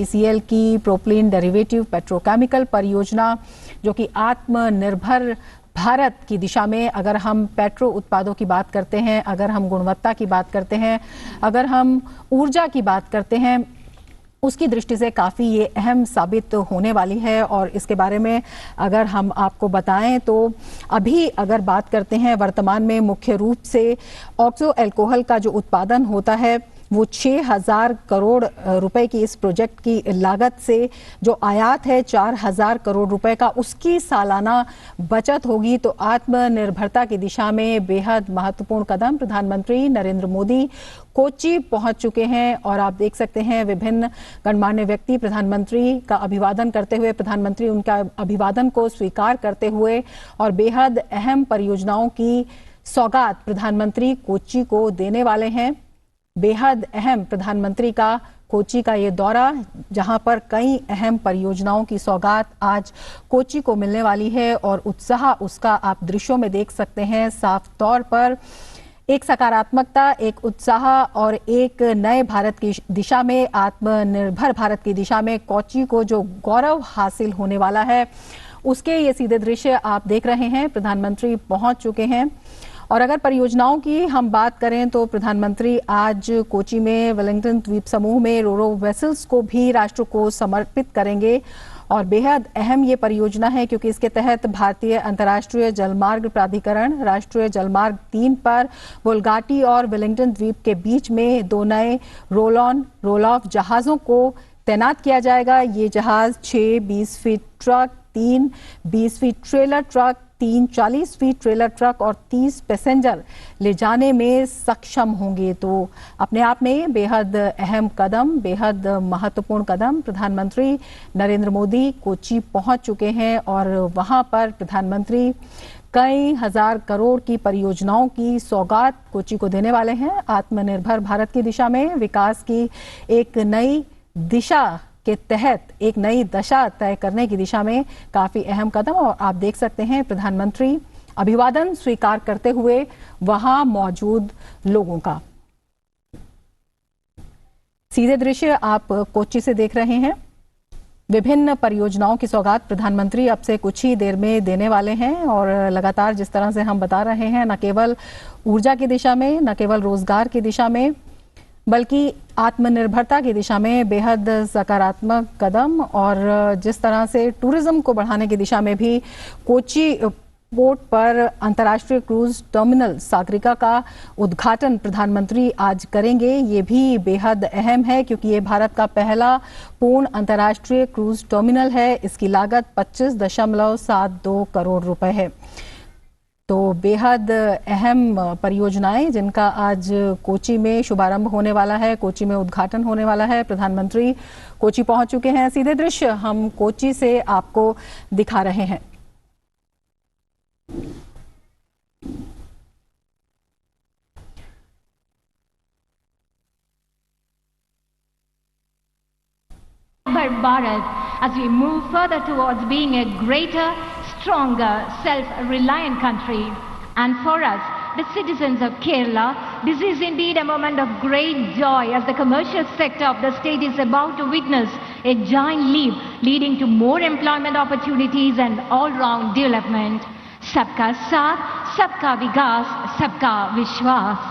BPCL की propylene derivative petrochemical परियोजना, जो कि आत्मनिर्भर भारत की दिशा में, अगर हम पेट्रो उत्पादों की बात करते हैं, अगर हम गुणवत्ता की बात करते हैं, अगर हम ऊर्जा की बात करते हैं, उसकी दृष्टि से काफ़ी ये अहम साबित होने वाली है। और इसके बारे में अगर हम आपको बताएं तो अभी अगर बात करते हैं, वर्तमान में मुख्य रूप से ऑक्सो अल्कोहल का जो उत्पादन होता है वो 6,000 करोड़ रुपए की इस प्रोजेक्ट की लागत से जो आयात है 4,000 करोड़ रुपए का, उसकी सालाना बचत होगी। तो आत्मनिर्भरता की दिशा में बेहद महत्वपूर्ण कदम प्रधानमंत्री नरेंद्र मोदी कोच्चि पहुंच चुके हैं और आप देख सकते हैं विभिन्न गणमान्य व्यक्ति प्रधानमंत्री का अभिवादन करते हुए, प्रधानमंत्री उनका अभिवादन को स्वीकार करते हुए और बेहद अहम परियोजनाओं की सौगात प्रधानमंत्री कोच्चि को देने वाले हैं। बेहद अहम प्रधानमंत्री का कोच्चि का ये दौरा, जहां पर कई अहम परियोजनाओं की सौगात आज कोच्चि को मिलने वाली है और उत्साह उसका आप दृश्यों में देख सकते हैं। साफ तौर पर एक सकारात्मकता, एक उत्साह और एक नए भारत की दिशा में, आत्मनिर्भर भारत की दिशा में कोच्चि को जो गौरव हासिल होने वाला है, उसके ये सीधे दृश्य आप देख रहे हैं। प्रधानमंत्री पहुंच चुके हैं और अगर परियोजनाओं की हम बात करें तो प्रधानमंत्री आज कोच्चि में वेलिंगटन द्वीप समूह में रोरो वेसल्स को भी राष्ट्र को समर्पित करेंगे। और बेहद अहम ये परियोजना है क्योंकि इसके तहत भारतीय अंतर्राष्ट्रीय जलमार्ग प्राधिकरण राष्ट्रीय जलमार्ग 3 पर वोल्गाटी और वेलिंगटन द्वीप के बीच में 2 नए रोल ऑन रोल ऑफ जहाजों को तैनात किया जाएगा। ये जहाज 6 20 feet truck, 3 20 feet trailer truck, 3 40 feet trailer truck और 30 पैसेंजर ले जाने में सक्षम होंगे। तो अपने आप में बेहद अहम कदम, बेहद महत्वपूर्ण कदम। प्रधानमंत्री नरेंद्र मोदी कोच्चि पहुंच चुके हैं और वहां पर प्रधानमंत्री कई हजार करोड़ की परियोजनाओं की सौगात कोच्चि को देने वाले हैं। आत्मनिर्भर भारत की दिशा में विकास की एक नई दिशा के तहत एक नई दशा तय करने की दिशा में काफी अहम कदम। और आप देख सकते हैं प्रधानमंत्री अभिवादन स्वीकार करते हुए वहां मौजूद लोगों का। सीधे दृश्य आप कोच्चि से देख रहे हैं। विभिन्न परियोजनाओं की सौगात प्रधानमंत्री अब से कुछ ही देर में देने वाले हैं और लगातार जिस तरह से हम बता रहे हैं, न केवल ऊर्जा की दिशा में, न केवल रोजगार की दिशा में, बल्कि आत्मनिर्भरता की दिशा में बेहद सकारात्मक कदम। और जिस तरह से टूरिज्म को बढ़ाने की दिशा में भी कोच्चि पोर्ट पर अंतर्राष्ट्रीय क्रूज टर्मिनल सागरिका का उद्घाटन प्रधानमंत्री आज करेंगे। ये भी बेहद अहम है क्योंकि ये भारत का पहला पूर्ण अंतर्राष्ट्रीय क्रूज टर्मिनल है। इसकी लागत 25.72 करोड़ रुपए है। तो बेहद अहम परियोजनाएं जिनका आज कोच्चि में शुभारंभ होने वाला है, कोच्चि में उद्घाटन होने वाला है। प्रधानमंत्री कोच्चि पहुंच चुके हैं। सीधे दृश्य हम कोच्चि से आपको दिखा रहे हैं। Bharat as we move further towards being a greater, stronger, self-reliant country. And for us, the citizens of Kerala, this is indeed a moment of great joy as the commercial sector of the state is about to witness a giant leap leading to more employment opportunities and all-round development. Sabka Saath, Sabka Vikas, Sabka Vishwas.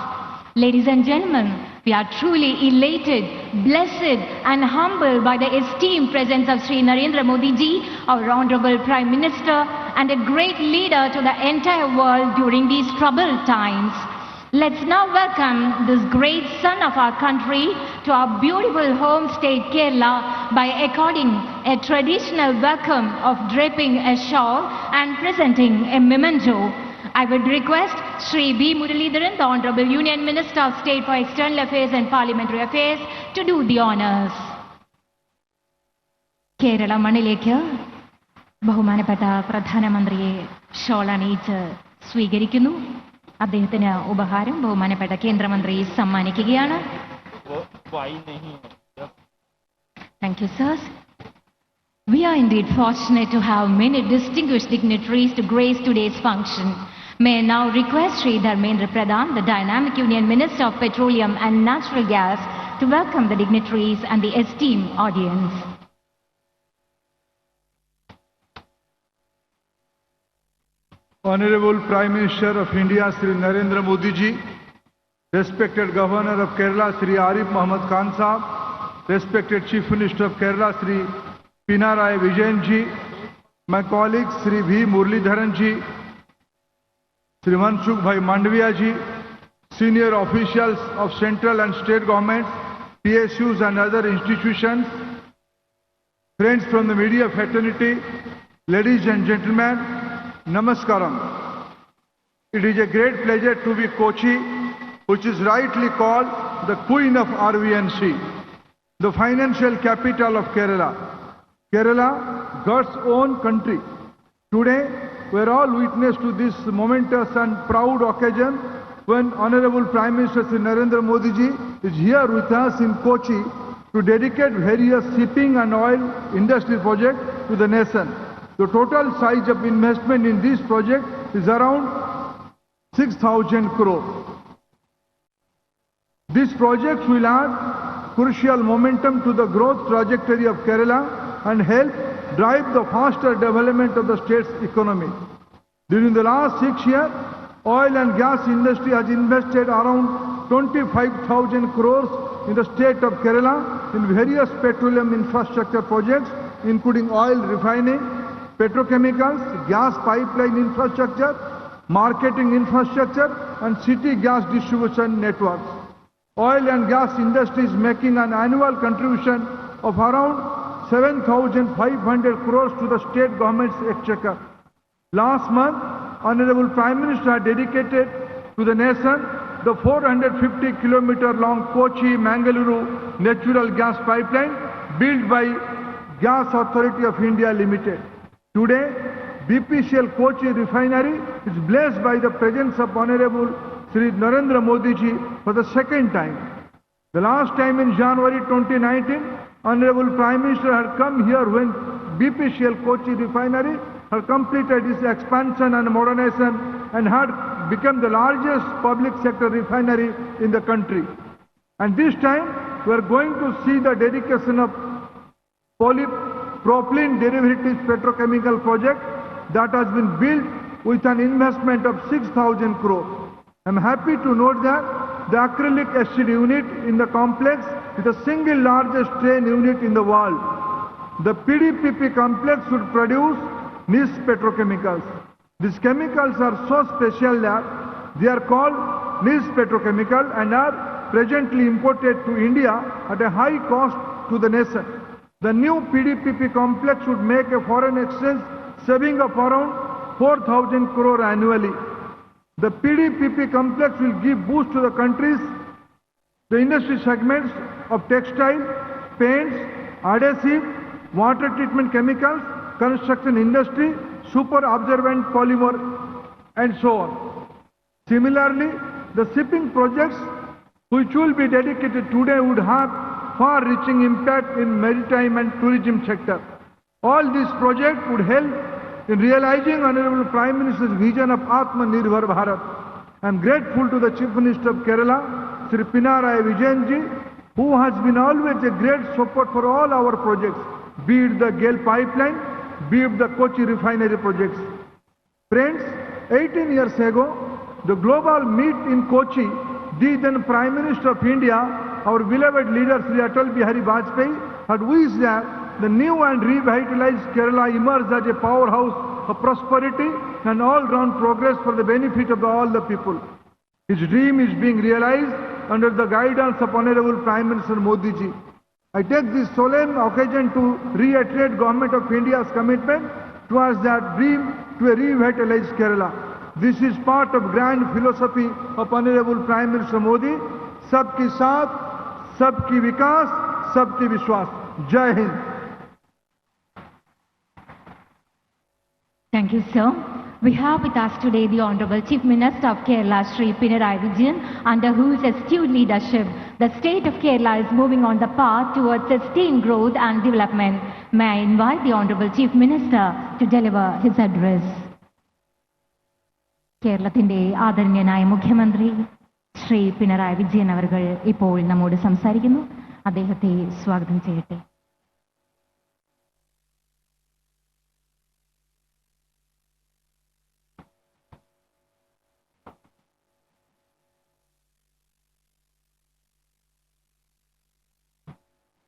Ladies and gentlemen, we are truly elated, blessed and humbled by the esteemed presence of Sri Narendra Modi ji, our Honorable Prime Minister and a great leader to the entire world during these troubled times. Let's now welcome this great son of our country to our beautiful home state Kerala by according a traditional welcome of draping a shawl and presenting a memento. I would request Sri B. Muralidharan, the Honorable Union Minister of State for External Affairs and Parliamentary Affairs, to do the honours. Kerala മണ്ണിലേക്ക് ബഹുമാനപ്പെട്ട പ്രധാനമന്ത്രിയെ shawl അണിയിച്ച് സ്വീകരിക്കുന്നു. അദ്ദേഹത്തിന് ഉപഹാരം ബഹുമാനപ്പെട്ട കേന്ദ്രമന്ത്രി സമ്മാനിക്കുകയാണ്. Thank you, sirs. We are indeed fortunate to have many distinguished dignitaries to grace today's function. May I now request Sri Dharmendra Pradhan, the Dynamic Union Minister of Petroleum and Natural Gas, to welcome the dignitaries and the esteemed audience. Honorable Prime Minister of India, Sri Narendra Modi ji, respected Governor of Kerala, Sri Arif Muhammad Khan Sahab, respected Chief Minister of Kerala, Sri Pinarayi Vijayan ji, my colleagues Sri V. Muralidharan ji, Sri Mansukh Bhai Mandviya ji, senior officials of central and state governments, PSUs and other institutions, friends from the media fraternity, ladies and gentlemen, Namaskaram. It is a great pleasure to be Kochi, which is rightly called the Queen of RVNC, the financial capital of Kerala. Kerala, God's own country. Today, we are all witness to this momentous and proud occasion when Honorable Prime Minister Sri Narendra Modi ji is here with us in Kochi to dedicate various shipping and oil industry projects to the nation. The total size of investment in this project is around 6,000 crore. These projects will add crucial momentum to the growth trajectory of Kerala and help drive the faster development of the state's economy. During the last 6 years, oil and gas industry has invested around 25,000 crores in the state of Kerala in various petroleum infrastructure projects, including oil refining, petrochemicals, gas pipeline infrastructure, marketing infrastructure, and city gas distribution networks. Oil and gas industry is making an annual contribution of around 7,500 crores to the state government's exchequer. Last month, Honorable Prime Minister dedicated to the nation the 450-kilometer long Kochi-Mangaluru natural gas pipeline built by Gas Authority of India Limited. Today, BPCL Kochi refinery is blessed by the presence of Honorable Sri Narendra Modi ji for the second time. The last time in January 2019, Honorable Prime Minister had come here when BPCL Kochi refinery had completed its expansion and modernization and had become the largest public sector refinery in the country. And this time, we are going to see the dedication of polypropylene derivatives petrochemical project that has been built with an investment of 6,000 crore. I am happy to note that the acrylic acid unit in the complex is the single largest train unit in the world. The PDPP complex would produce niche petrochemicals. These chemicals are so special that they are called niche petrochemical and are presently imported to India at a high cost to the nation. The new PDPP complex would make a foreign exchange saving of around 4,000 crore annually. The PDPP complex will give boost to the country's industry segments of textile, paints, adhesive, water treatment chemicals, construction industry, super absorbent polymer, and so on. Similarly, the shipping projects which will be dedicated today would have far-reaching impact in maritime and tourism sector. All these projects would help in realizing Honorable Prime Minister's vision of Atmanirbhar Bharat. I am grateful to the Chief Minister of Kerala, Sri Pinarayi Vijayan ji, who has been always a great support for all our projects, be it the GAIL pipeline, be it the Kochi refinery projects. Friends, 18 years ago, the global meet in Kochi, the then Prime Minister of India, our beloved leader Sri Atal Bihari Vajpayee, had wished that the new and revitalized Kerala emerged as a powerhouse of prosperity and all-round progress for the benefit of all the people. His dream is being realized under the guidance of Honorable Prime Minister Modi ji. I take this solemn occasion to reiterate Government of India's commitment towards that dream to a revitalized Kerala. This is part of grand philosophy of Honorable Prime Minister Modi, Sabki Saath, Sabki Vikas, Sabki Vishwas. Jai Hind. Thank you, sir. We have with us today the Honorable Chief Minister of Kerala, Sri Pinarayi Vijayan, under whose astute leadership the state of Kerala is moving on the path towards sustained growth and development. May I invite the Honorable Chief Minister to deliver his address. Keralathinte Aadaranyanaaya Mukhyamantri, Shri Pinarayi Vijayan അവർകൾ ഇപ്പോൾ നമ്മോട് സംസാരിക്കുന്നു. അദ്ദേഹത്തെ സ്വാഗതം ചെയ്യട്ടെ.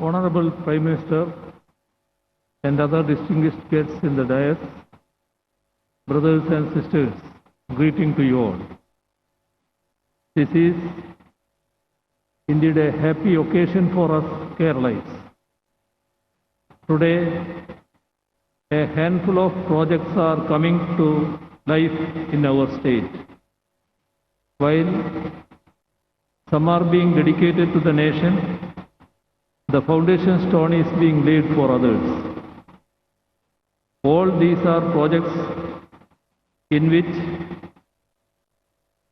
Honorable Prime Minister and other distinguished guests in the dais, brothers and sisters, greeting to you all. This is indeed a happy occasion for us Keralites. Today, a handful of projects are coming to life in our state. While some are being dedicated to the nation, the foundation stone is being laid for others. All these are projects in which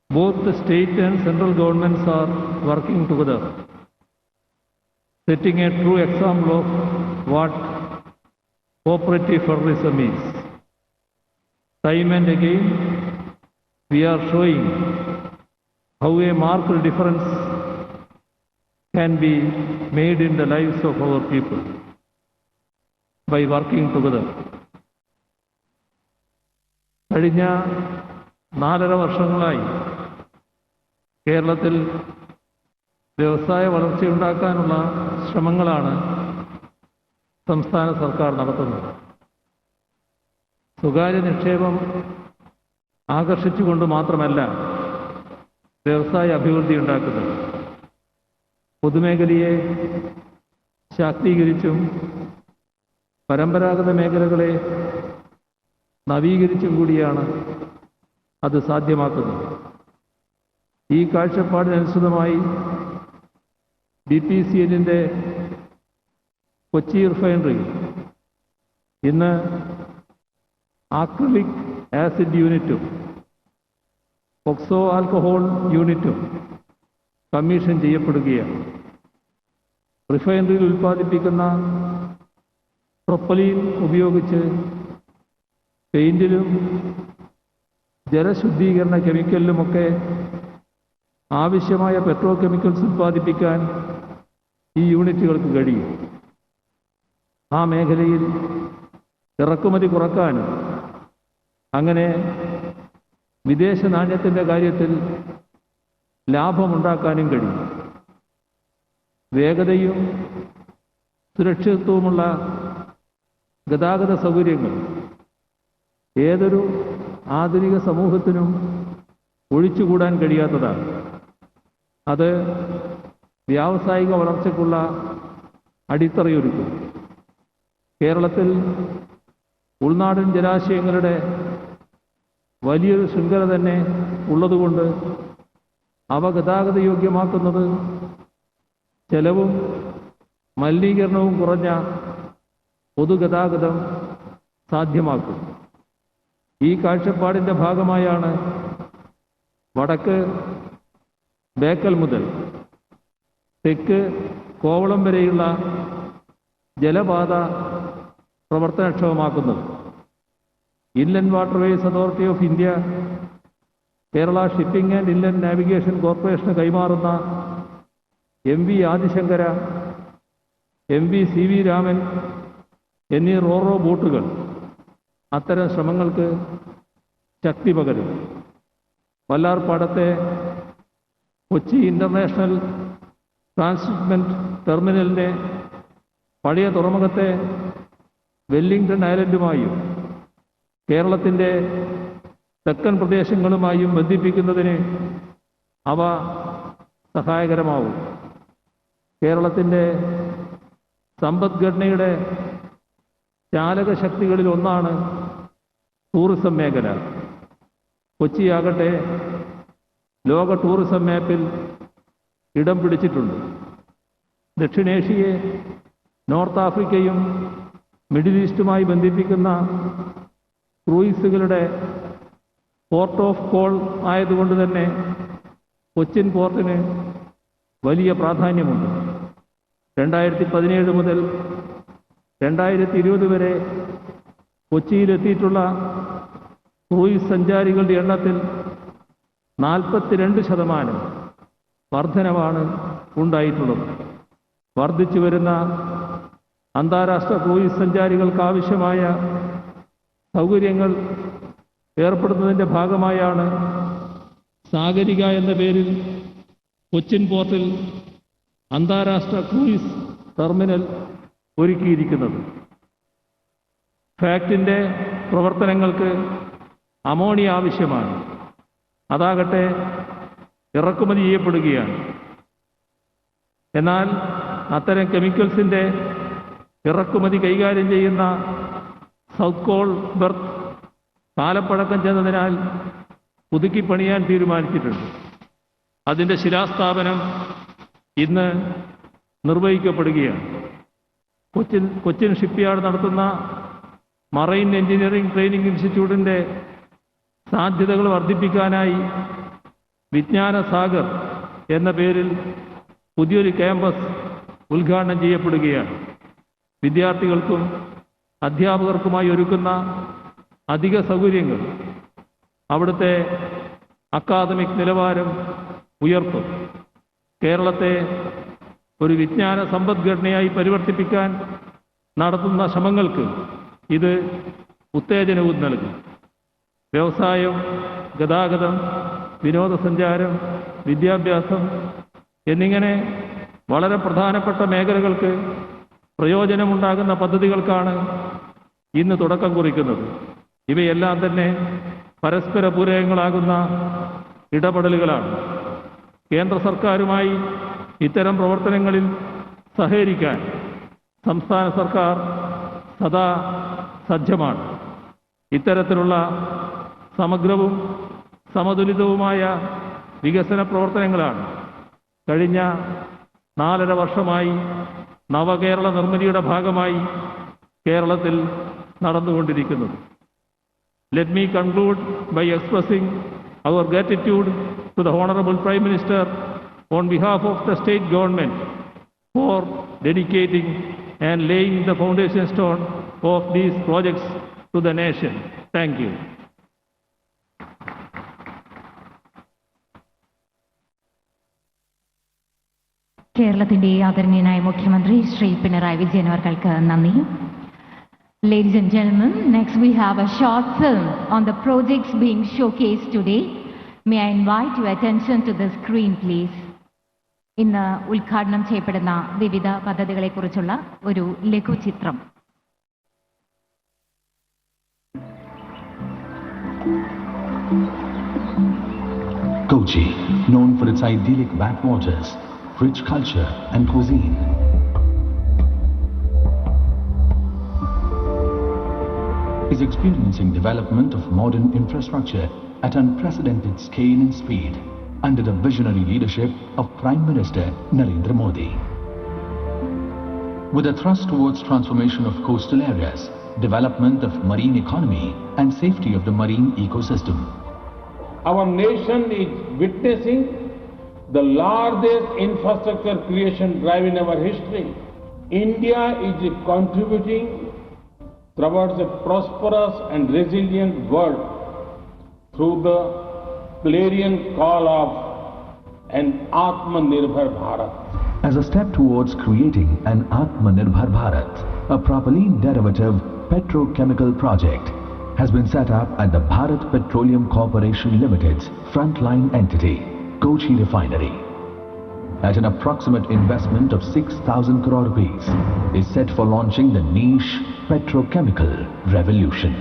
both the state and central governments are working together, setting a true example of what cooperative federalism is. Time and again, we are showing how a marked difference can be made in the lives of our people by working together. കഴിഞ്ഞ 4.5 വർഷങ്ങളായി കേരളത്തിൽ വ്യവസായ വളർച്ചയുണ്ടാക്കാനുള്ള ശ്രമങ്ങളാണ് സംസ്ഥാന സർക്കാർ നടത്തുന്നത്. സ്വകാര്യ നിക്ഷേപം ആകർഷിച്ചുകൊണ്ട് മാത്രമല്ല വ്യവസായ അഭിവൃദ്ധി ഉണ്ടാക്കുന്നത്. പൊതുമേഖലയെ ശാക്തീകരിച്ചും പരമ്പരാഗത മേഖലകളെ നവീകരിച്ചും കൂടിയാണ് അത് സാധ്യമാക്കുന്നത്. ഈ കാഴ്ചപ്പാടിനനുസൃതമായി BPCLന്റെ കൊച്ചി റിഫൈനറി ഇന്ന് ആക്രിലിക് ആസിഡ് യൂണിറ്റും ഓക്സോ ആൽക്കഹോൾ യൂണിറ്റും കമ്മീഷൻ ചെയ്യപ്പെടുകയാണ്. റിഫൈനറിയിൽ ഉൽപ്പാദിപ്പിക്കുന്ന പ്രൊപ്പലീൻ ഉപയോഗിച്ച് പെയിന്റിലും ജലശുദ്ധീകരണ കെമിക്കലിലുമൊക്കെ ആവശ്യമായ പെട്രോ കെമിക്കൽസ് ഉൽപ്പാദിപ്പിക്കാൻ ഈ യൂണിറ്റുകൾക്ക് കഴിയും. ആ മേഖലയിൽ ഇറക്കുമതി കുറക്കാനും അങ്ങനെ വിദേശ നാണ്യത്തിൻ്റെ കാര്യത്തിൽ ലാഭമുണ്ടാക്കാനും കഴിയും. വേഗതയും സുരക്ഷിതത്വവുമുള്ള ഗതാഗത സൗകര്യങ്ങൾ ഏതൊരു ആധുനിക സമൂഹത്തിനും ഒഴിച്ചുകൂടാൻ കഴിയാത്തതാണ്. അത് വ്യാവസായിക വളർച്ചയ്ക്കുള്ള അടിത്തറയൊരുക്കും. കേരളത്തിൽ ഉൾനാടൻ ജലാശയങ്ങളുടെ വലിയൊരു ശൃംഖല തന്നെ ഉള്ളതുകൊണ്ട് അവ ഗതാഗതയോഗ്യമാക്കുന്നത് ചെലവും മലിനീകരണവും കുറഞ്ഞ പൊതുഗതാഗതം സാധ്യമാക്കും. ഈ കാഴ്ചപ്പാടിൻ്റെ ഭാഗമായാണ് വടക്ക് ബേക്കൽ മുതൽ തെക്ക് കോവളം വരെയുള്ള ജലപാത പ്രവർത്തനക്ഷമമാക്കുന്നത്. Inland waterways authority of India Kerala shipping and inland navigation കോർപ്പറേഷന് കൈമാറുന്ന MV Adishankara, MV CV Raman എന്നീ റോറോ ബോട്ടുകൾ അത്തരം ശ്രമങ്ങൾക്ക് ശക്തി പകരും. വല്ലാർപാടത്തെ കൊച്ചി ഇൻ്റർനാഷണൽ ട്രാൻസ്ഷിപ്മെൻറ്റ് ടെർമിനലിനെ പഴയ തുറമുഖത്തെ വെല്ലിംഗ്ടൺ ഐലൻഡുമായും കേരളത്തിൻ്റെ തെക്കൻ പ്രദേശങ്ങളുമായും ബന്ധിപ്പിക്കുന്നതിന് അവ സഹായകരമാവും. കേരളത്തിൻ്റെ സമ്പദ്ഘടനയുടെ ചാലകശക്തികളിൽ ഒന്നാണ് ടൂറിസം മേഖല. കൊച്ചിയാകട്ടെ ലോക ടൂറിസം മാപ്പിൽ ഇടം പിടിച്ചിട്ടുണ്ട്. ദക്ഷിണേഷ്യയെ നോർത്ത് ആഫ്രിക്കയും മിഡിൽ ഈസ്റ്റുമായി ബന്ധിപ്പിക്കുന്ന ക്രൂയിസുകളുടെ പോർട്ട് ഓഫ് കോൾ ആയതുകൊണ്ട് തന്നെ കൊച്ചിൻ പോർട്ടിന് വലിയ പ്രാധാന്യമുണ്ട്. 2017 മുതൽ 2020 വരെ കൊച്ചിയിലെത്തിയിട്ടുള്ള ക്രൂയിസ് സഞ്ചാരികളുടെ എണ്ണത്തിൽ 42% വർധനവാണ് ഉണ്ടായിട്ടുള്ളത്. വർദ്ധിച്ചു വരുന്ന അന്താരാഷ്ട്ര ക്രൂയിസ് സഞ്ചാരികൾക്ക് ആവശ്യമായ സൗകര്യങ്ങൾ ഏർപ്പെടുത്തുന്നതിൻ്റെ ഭാഗമായാണ് സാഗരിക എന്ന പേരിൽ കൊച്ചിൻ പോർട്ടിൽ അന്താരാഷ്ട്ര ക്രൂയിസ് ടെർമിനൽ ഒരുക്കിയിരിക്കുന്നത്. ഫാക്ടിൻ്റെ പ്രവർത്തനങ്ങൾക്ക് അമോണിയ ആവശ്യമാണ്. അതാകട്ടെ ഇറക്കുമതി ചെയ്യപ്പെടുകയാണ്. എന്നാൽ അത്തരം കെമിക്കൽസിൻ്റെ ഇറക്കുമതി കൈകാര്യം ചെയ്യുന്ന സൗത്ത് കോൾ ബെർത്ത് കാലപ്പഴക്കം ചെന്നതിനാൽ പുതുക്കി പണിയാൻ തീരുമാനിച്ചിട്ടുണ്ട്. അതിൻ്റെ ശിലാസ്ഥാപനം ഇന്ന് നിർവഹിക്കപ്പെടുകയാണ്. കൊച്ചിൻ ഷിപ്പ്യാർഡ് നടത്തുന്ന മറൈൻ എഞ്ചിനീയറിംഗ് ട്രെയിനിങ് ഇൻസ്റ്റിറ്റ്യൂട്ടിൻ്റെ സാധ്യതകൾ വർദ്ധിപ്പിക്കാനായി വിജ്ഞാന സാഗർ എന്ന പേരിൽ പുതിയൊരു ക്യാമ്പസ് ഉദ്ഘാടനം ചെയ്യപ്പെടുകയാണ്. വിദ്യാർത്ഥികൾക്കും അധ്യാപകർക്കുമായി ഒരുക്കുന്ന അധിക സൗകര്യങ്ങൾ അവിടുത്തെ അക്കാദമിക് നിലവാരം ഉയർത്തും. കേരളത്തെ ഒരു വിജ്ഞാന സമ്പദ്ഘടനയായി പരിവർത്തിപ്പിക്കാൻ നടത്തുന്ന ശ്രമങ്ങൾക്ക് ഇത് ഉത്തേജനവും നൽകും. വ്യവസായം, ഗതാഗതം, വിനോദസഞ്ചാരം, വിദ്യാഭ്യാസം എന്നിങ്ങനെ വളരെ പ്രധാനപ്പെട്ട മേഖലകൾക്ക് പ്രയോജനമുണ്ടാകുന്ന പദ്ധതികൾക്കാണ് ഇന്ന് തുടക്കം കുറിക്കുന്നത്. ഇവയെല്ലാം തന്നെ പരസ്പര പൂരകങ്ങളാകുന്ന ഇടപെടലുകളാണ്. കേന്ദ്ര സർക്കാരുമായി ഇത്തരം പ്രവർത്തനങ്ങളിൽ സഹകരിക്കാൻ സംസ്ഥാന സർക്കാർ സദാ സജ്ജമാണ്. ഇത്തരത്തിലുള്ള സമഗ്രവും സമതുലിതവുമായ വികസന പ്രവർത്തനങ്ങളാണ് കഴിഞ്ഞ 4.5 വർഷമായി നവകേരള നിർമ്മിതിയുടെ ഭാഗമായി കേരളത്തിൽ നടന്നുകൊണ്ടിരിക്കുന്നത്. Let me conclude by expressing our gratitude to the Honorable Prime Minister on behalf of the state government for dedicating and laying the foundation stone of these projects to the nation. Thank you. കേരളത്തിന്റെ ആദരണീയനായ മുഖ്യമന്ത്രി ശ്രീ പിണറായി വിജയൻ അവർക്ക് നന്ദി. Ladies and gentlemen, next we have a short film on the projects being showcased today. May I invite your attention to the screen, please. ഇന്ന് ഉദ്ഘാടനം ചെയ്യപ്പെടുന്ന വിവിധ പദ്ധതികളെക്കുറിച്ചുള്ള ഒരു ലഘുചിത്രം. Kochi, known for its idyllic backwaters, rich culture and cuisine, is experiencing development of modern infrastructure at unprecedented scale and speed under the visionary leadership of Prime Minister Narendra Modi. With a thrust towards transformation of coastal areas, development of marine economy and safety of the marine ecosystem, our nation is witnessing the largest infrastructure creation drive in our history. India is contributing towards a prosperous and resilient world through the clarion call of an Atmanirbhar Bharat. as a step towards creating an Atmanirbhar Bharat, a Propylene derivative petrochemical project has been set up at the Bharat Petroleum Corporation Limited's frontline entity, Kochi Refinery. At an approximate investment of 6,000 crore rupees, is set for launching the niche petrochemical revolution.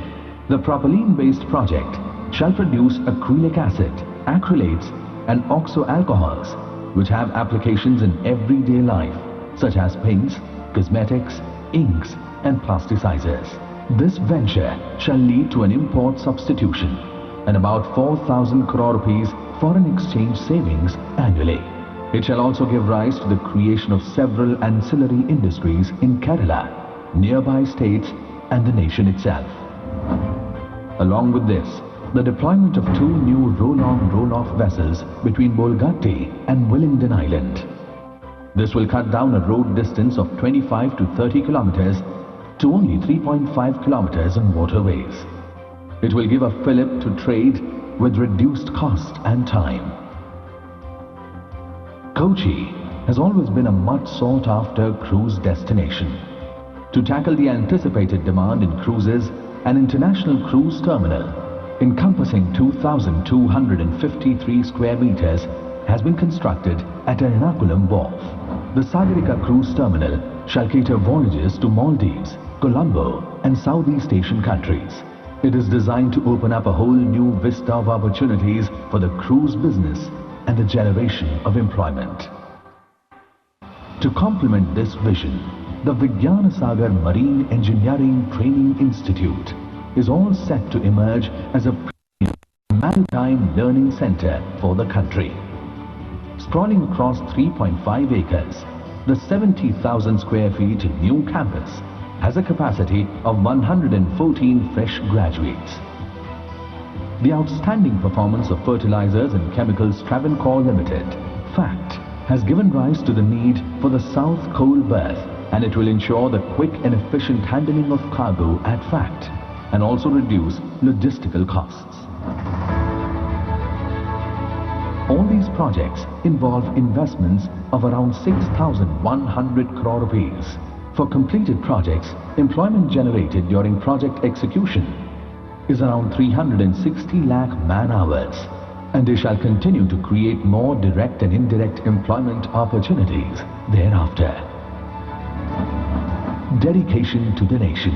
The propylene-based project shall produce acrylic acid, acrylates and oxo alcohols which have applications in everyday life such as paints, cosmetics, inks and plasticizers. This venture shall lead to an import substitution and about 4,000 crore rupees foreign exchange savings annually. It shall also give rise to the creation of several ancillary industries in Kerala, nearby states and the nation itself. Along with this, the deployment of 2 new roll-on roll-off vessels between Bolgatti and Willingdon Island. This will cut down a road distance of 25 to 30 kilometers to only 3.5 kilometers on waterways. It will give a fillip to trade with reduced cost and time. Kochi has always been a much sought after cruise destination. To tackle the anticipated demand in cruises, an international cruise terminal encompassing 2,253 square meters has been constructed at Ernakulam Wharf. The Sagarika Cruise Terminal shall cater voyages to Maldives, Colombo and Southeast Asian countries. It is designed to open up a whole new vista of opportunities for the cruise business and the generation of employment. To complement this vision, the Vigyana Sagar Marine Engineering Training Institute is all set to emerge as a maritime learning center for the country. Sprawling across 3.5 acres, the 70,000 square feet new campus has a capacity of 114 fresh graduates. The outstanding performance of Fertilizers and Chemicals Travancore Limited, FACT, has given rise to the need for the South Coal Berth, and it will ensure the quick and efficient handling of cargo at FACT and also reduce logistical costs. All these projects involve investments of around 6,100 crore rupees. For completed projects, employment generated during project execution is around 360 lakh man-hours, and they shall continue to create more direct and indirect employment opportunities thereafter. Dedication to the nation.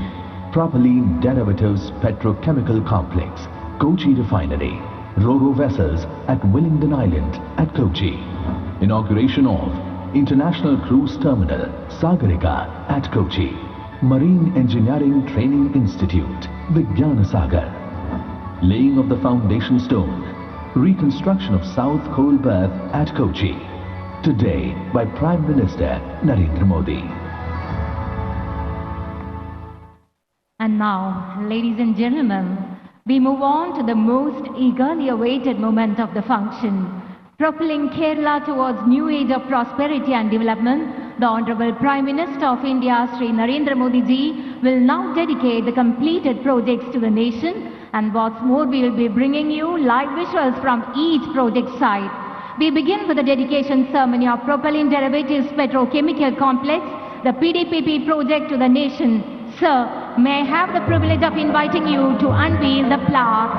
Propylene Derivatives Petrochemical Complex, Kochi Refinery. Ro-Ro vessels at Willingdon Island at Kochi. Inauguration of International Cruise Terminal, Sagarika at Kochi. Marine Engineering Training Institute, Vigyana Sagar. Laying of the foundation stone. Reconstruction of South Coal Berth at Kochi. Today by Prime Minister Narendra Modi. And now, ladies and gentlemen, we move on to the most eagerly awaited moment of the function. Propelling Kerala towards new age of prosperity and development, the Honorable Prime Minister of India, Shri Narendra Modi ji, will now dedicate the completed projects to the nation, and what's more, we will be bringing you live visuals from each project site. We begin with the dedication ceremony of Propylene Derivatives Petrochemical Complex, the PDPP project to the nation. Sir, may I have the privilege of inviting you to unveil the plaque.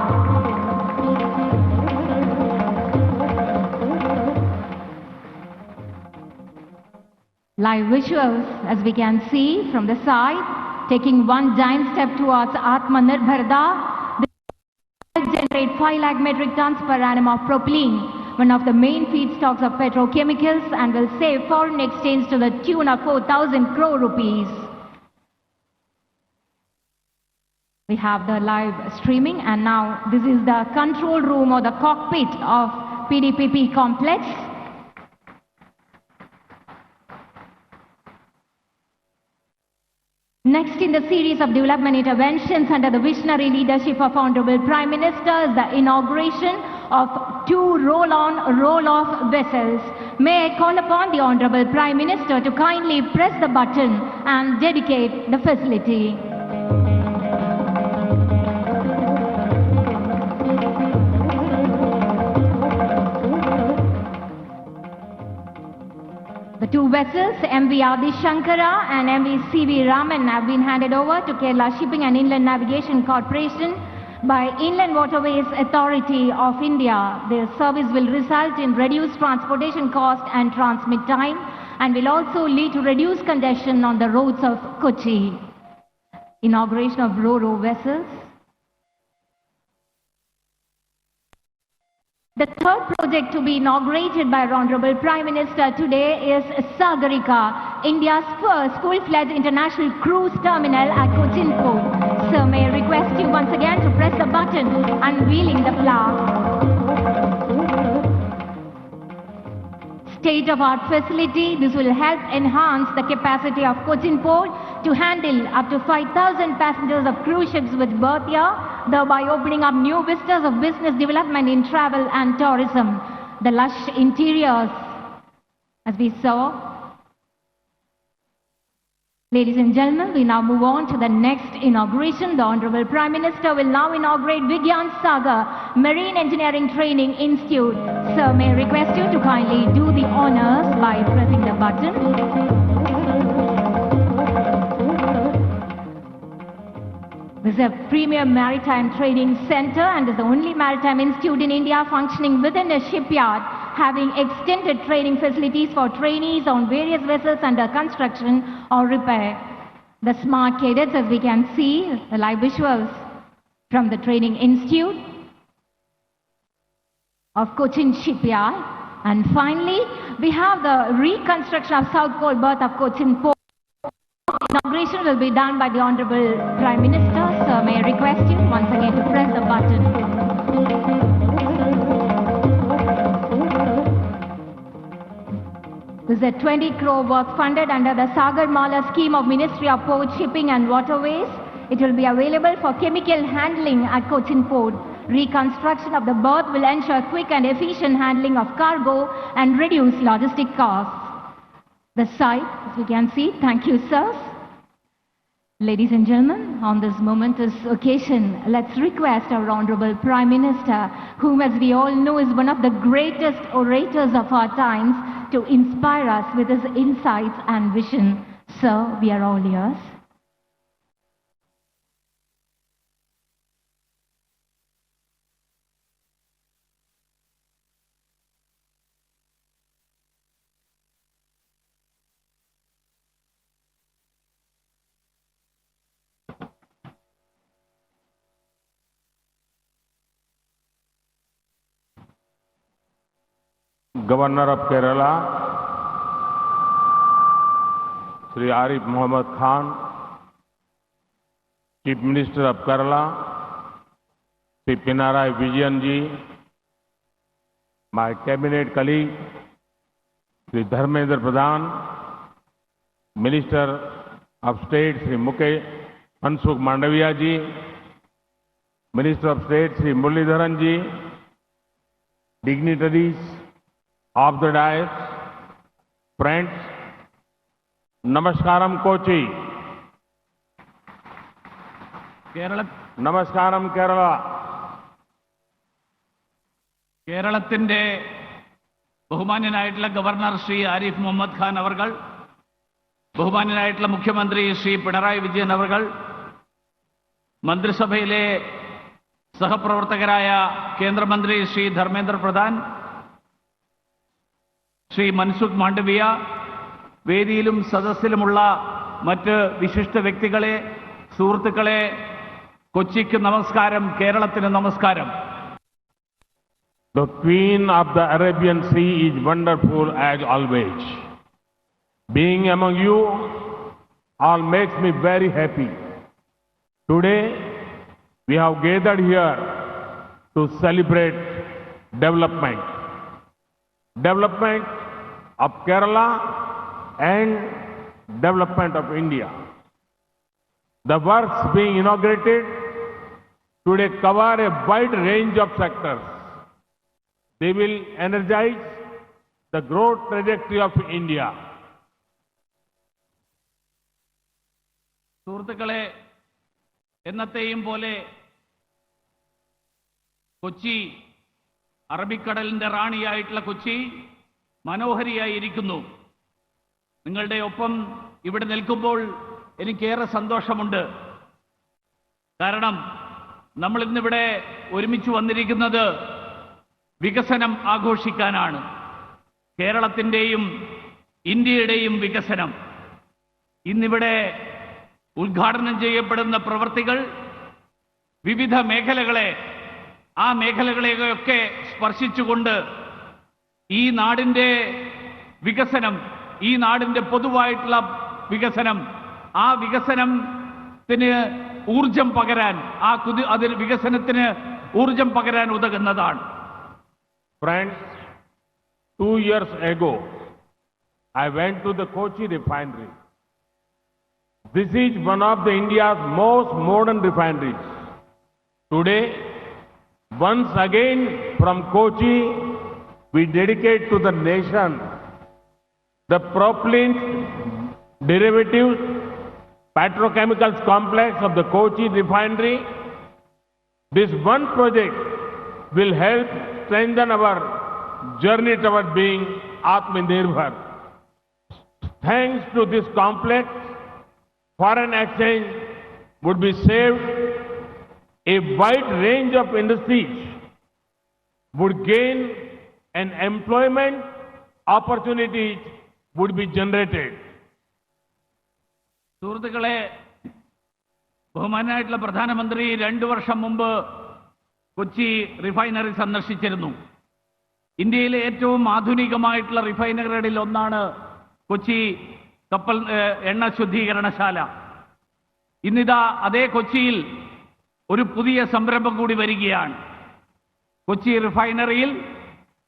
Live visuals, as we can see from the side, taking one giant step towards Atmanirbharta, they will generate 5 lakh metric tons per annum of propylene, one of the main feedstocks of petrochemicals, and will save foreign exchange to the tune of 4,000 crore rupees. We have the live streaming, and now this is the control room or the cockpit of PDPP complex. Next in the series of development interventions under the visionary leadership of Honorable Prime Minister is the inauguration of 2 roll-on, roll-off vessels. May I call upon the Honorable Prime Minister to kindly press the button and dedicate the facility. The 2 vessels, MV Adi Shankara and MV CV Raman, have been handed over to Kerala Shipping and Inland Navigation Corporation by Inland Waterways Authority of India. Their service will result in reduced transportation cost and transmit time, and will also lead to reduced congestion on the roads of Kochi. Inauguration of Ro-Ro vessels. The third project to be inaugurated by Honorable Prime Minister today is Sagarika, India's first full-fledged international cruise terminal at Cochin Port. Sir, may I request you once again to press the button, unveiling the plaque. State-of-art facility, this will help enhance the capacity of Cochin Port to handle up to 5,000 passengers of cruise ships with berth here, thereby opening up new vistas of business development in travel and tourism. The lush interiors, as we saw, Ladies and gentlemen, we now move on to the next inauguration. The Honorable Prime Minister will now inaugurate Vigyan Sagar Marine Engineering Training Institute. Sir, may I request you to kindly do the honors by pressing the button. This is a premier maritime training center and is the only maritime institute in India functioning within a shipyard, having extended training facilities for trainees on various vessels under construction or repair. The smart cadets, as we can see, the live visuals from the training institute of Cochin Shipyard. And finally, we have the reconstruction of South Coal Berth of Cochin Port. Inauguration will be done by the Honorable Prime Minister. Sir, may I request you once again to press the button. This is a 20 crore work funded under the Sagar Mala scheme of Ministry of Port, Shipping and Waterways. It will be available for chemical handling at Cochin Port. Reconstruction of the berth will ensure quick and efficient handling of cargo and reduce logistic costs. The site, as you can see, thank you, sirs. Ladies and gentlemen, on this momentous occasion, let's request our Honorable Prime Minister, whom as we all know is one of the greatest orators of our times, to inspire us with his insights and vision. Sir, we are all yours. Governor of Kerala, Sri Arif Muhammad Khan, Chief Minister of Kerala, Sri Pinarayi Vijayan ji, my cabinet colleague, Sri Dharmendra Pradhan, Minister of State, Sri Mansukh Mandaviya ji, Minister of State, Sri Muralidharan ji, dignitaries of the dais, friends, Namaskaram Kochi, Namaskaram Kerala. കേരളത്തിന്റെ ബഹുമാന്യനായിട്ടുള്ള governor Shri Arif Muhammad Khan അവർകൾ, ബഹുമാന്യനായിട്ടുള്ള മുഖ്യമന്ത്രി ശ്രീ പിണറായി വിജയൻ അവർകൾ, മന്ത്രിസഭയിലെ സഹപ്രവർത്തകരായ കേന്ദ്രമന്ത്രി ശ്രീ ധർമ്മേന്ദ്ര പ്രധാൻ, ശ്രീ മൻസുഖ് മാണ്ഡവ്യ, വേദിയിലും സദസ്സിലുമുള്ള മറ്റ് വിശിഷ്ട വ്യക്തികളെ, സുഹൃത്തുക്കളെ, കൊച്ചിക്ക് നമസ്കാരം, കേരളത്തിന് നമസ്കാരം. The Queen of the Arabian Sea is wonderful as always. Being among you all makes me very happy. Today we have gathered here to celebrate development. Development of Kerala and development of India. The works being inaugurated today cover a wide range of sectors. They will energize the growth trajectory of India. സുഹൃത്തുക്കളെ, എന്നത്തെയും പോലെ കൊച്ചി, അറബിക്കടലിന്റെ റാണിയായിട്ടുള്ള കൊച്ചി മനോഹരിയായിരിക്കുന്നു. നിങ്ങളുടെ ഒപ്പം ഇവിടെ നിൽക്കുമ്പോൾ എനിക്കേറെ സന്തോഷമുണ്ട്. കാരണം നമ്മൾ ഇന്നിവിടെ ഒരുമിച്ച് വന്നിരിക്കുന്നത് വികസനം ആഘോഷിക്കാനാണ്. കേരളത്തിന്റെയും ഇന്ത്യയുടെയും വികസനം. ഇന്നിവിടെ ഉദ്ഘാടനം ചെയ്യപ്പെടുന്ന പ്രവൃത്തികൾ വിവിധ മേഖലകളെ, ആ മേഖലകളെയൊക്കെ സ്പർശിച്ചുകൊണ്ട് ഈ നാടിന്റെ വികസനം, ഈ നാടിന്റെ പൊതുവായിട്ടുള്ള വികസനം, ആ വികസനത്തിന് ഊർജം പകരാൻ, അതിന് വികസനത്തിന് ഊർജം പകരാൻ ഉതകുന്നതാണ്. Friends, 2 years ago, I went to the Kochi refinery. This is one of the India's most modern refineries. Today, once again from Kochi, we dedicate to the nation the propylene derivatives petrochemicals complex of the Kochi refinery. This one project will help strengthen our journey toward being Atmanirbhar. Thanks to this complex, foreign exchange would be saved, a wide range of industries would gain, and employment opportunities would be generated. സുഹൃത്തുക്കളെ, ബഹുമാനായിട്ടുള്ള പ്രധാനമന്ത്രി 2 വർഷം മുമ്പ് Kochi refinery സന്ദർശിച്ചിരുന്നു. ഇന്ത്യയിലെ ഏറ്റവും ആധുനികമായിട്ടുള്ള റിഫൈനറികളിൽ ഒന്നാണ് കൊച്ചി എണ്ണ ശുദ്ധീകരണശാല. ഇന്നിതാ അതേ കൊച്ചിയിൽ ഒരു പുതിയ സംരംഭം കൂടി വരികയാണ്. കൊച്ചി റിഫൈനറിയിൽ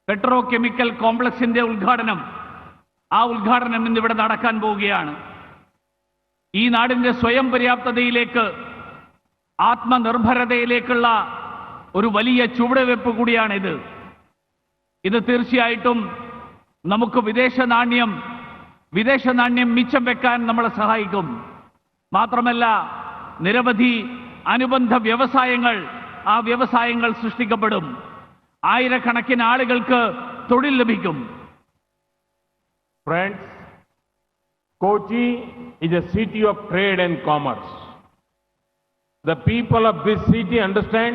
പെട്രോ കെമിക്കൽ കോംപ്ലക്സിന്റെ ഉദ്ഘാടനം ഇന്നിവിടെ നടക്കാൻ പോവുകയാണ്. ഈ നാടിന്റെ സ്വയം പര്യാപ്തതയിലേക്ക്, ആത്മനിർഭരതയിലേക്കുള്ള ഒരു വലിയ ചുവടുവെപ്പ് കൂടിയാണിത്. ഇത് തീർച്ചയായിട്ടും നമുക്ക് വിദേശ നാണ്യം മിച്ചം വെക്കാൻ നമ്മളെ സഹായിക്കും. മാത്രമല്ല, നിരവധി അനുബന്ധ വ്യവസായങ്ങൾ സൃഷ്ടിക്കപ്പെടും. ആയിരക്കണക്കിന് ആളുകൾക്ക് തൊഴിൽ ലഭിക്കും. Friends, Kochi is a city of trade and commerce. The people of this city understand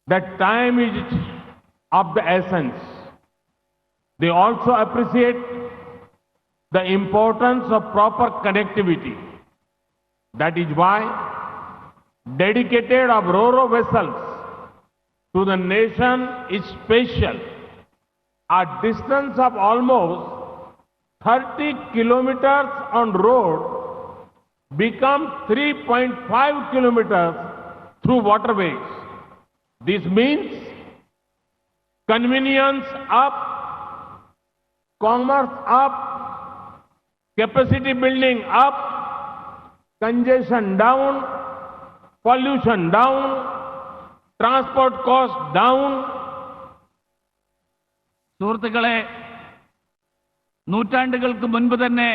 that time is of the essence. They also appreciate the importance of proper connectivity. That is why dedicated of ro-ro vessels to the nation is special. A distance of almost 30 kilometers on road become 3.5 kilometers through waterways. This means convenience up, commerce up, capacity building up, congestion down, pollution down, transport cost down. സുഹൃത്തുക്കളെ, നൂറ്റാണ്ടുകൾക്ക് മുൻപ് തന്നെ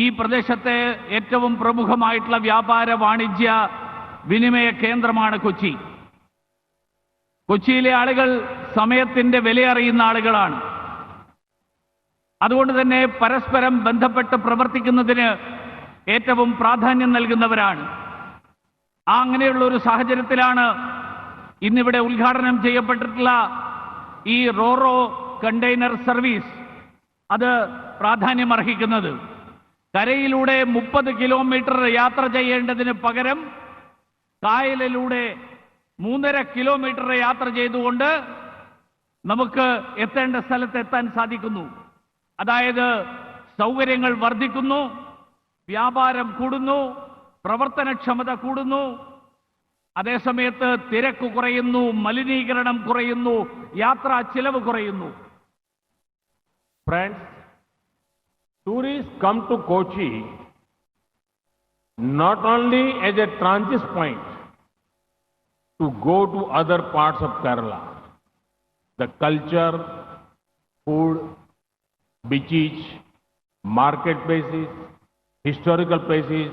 ഈ പ്രദേശത്തെ ഏറ്റവും പ്രമുഖമായിട്ടുള്ള വ്യാപാര വാണിജ്യ വിനിമയ കേന്ദ്രമാണ് കൊച്ചി. കൊച്ചിയിലെ ആളുകൾ സമയത്തിന്റെ വിലയറിയുന്ന ആളുകളാണ്. അതുകൊണ്ട് തന്നെ പരസ്പരം ബന്ധപ്പെട്ട് പ്രവർത്തിക്കുന്നതിന് ഏറ്റവും പ്രാധാന്യം നൽകുന്നവരാണ്. അങ്ങനെയുള്ള ഒരു സാഹചര്യത്തിലാണ് ഇന്നിവിടെ ഉദ്ഘാടനം ചെയ്യപ്പെട്ടിട്ടുള്ള ഈ റോറോ കണ്ടെയ്നർ സർവീസ് അത് പ്രാധാന്യമർഹിക്കുന്നത്. കരയിലൂടെ 30 കിലോമീറ്റർ യാത്ര ചെയ്യേണ്ടതിന് പകരം കായലിലൂടെ 3.5 കിലോമീറ്റർ യാത്ര ചെയ്തുകൊണ്ട് നമുക്ക് എത്തേണ്ട സ്ഥലത്ത് എത്താൻ സാധിക്കുന്നു. അതായത് സൗകര്യങ്ങൾ വർദ്ധിക്കുന്നു, വ്യാപാരം കൂടുന്നു, പ്രവർത്തനക്ഷമത കൂടുന്നു, അതേസമയത്ത് തിരക്ക് കുറയുന്നു, മലിനീകരണം കുറയുന്നു, യാത്രാ ചിലവ് കുറയുന്നു. Friends, tourists come to Kochi not only as a transit point to go to other parts of Kerala. The culture, food, beaches, marketplaces, historical places,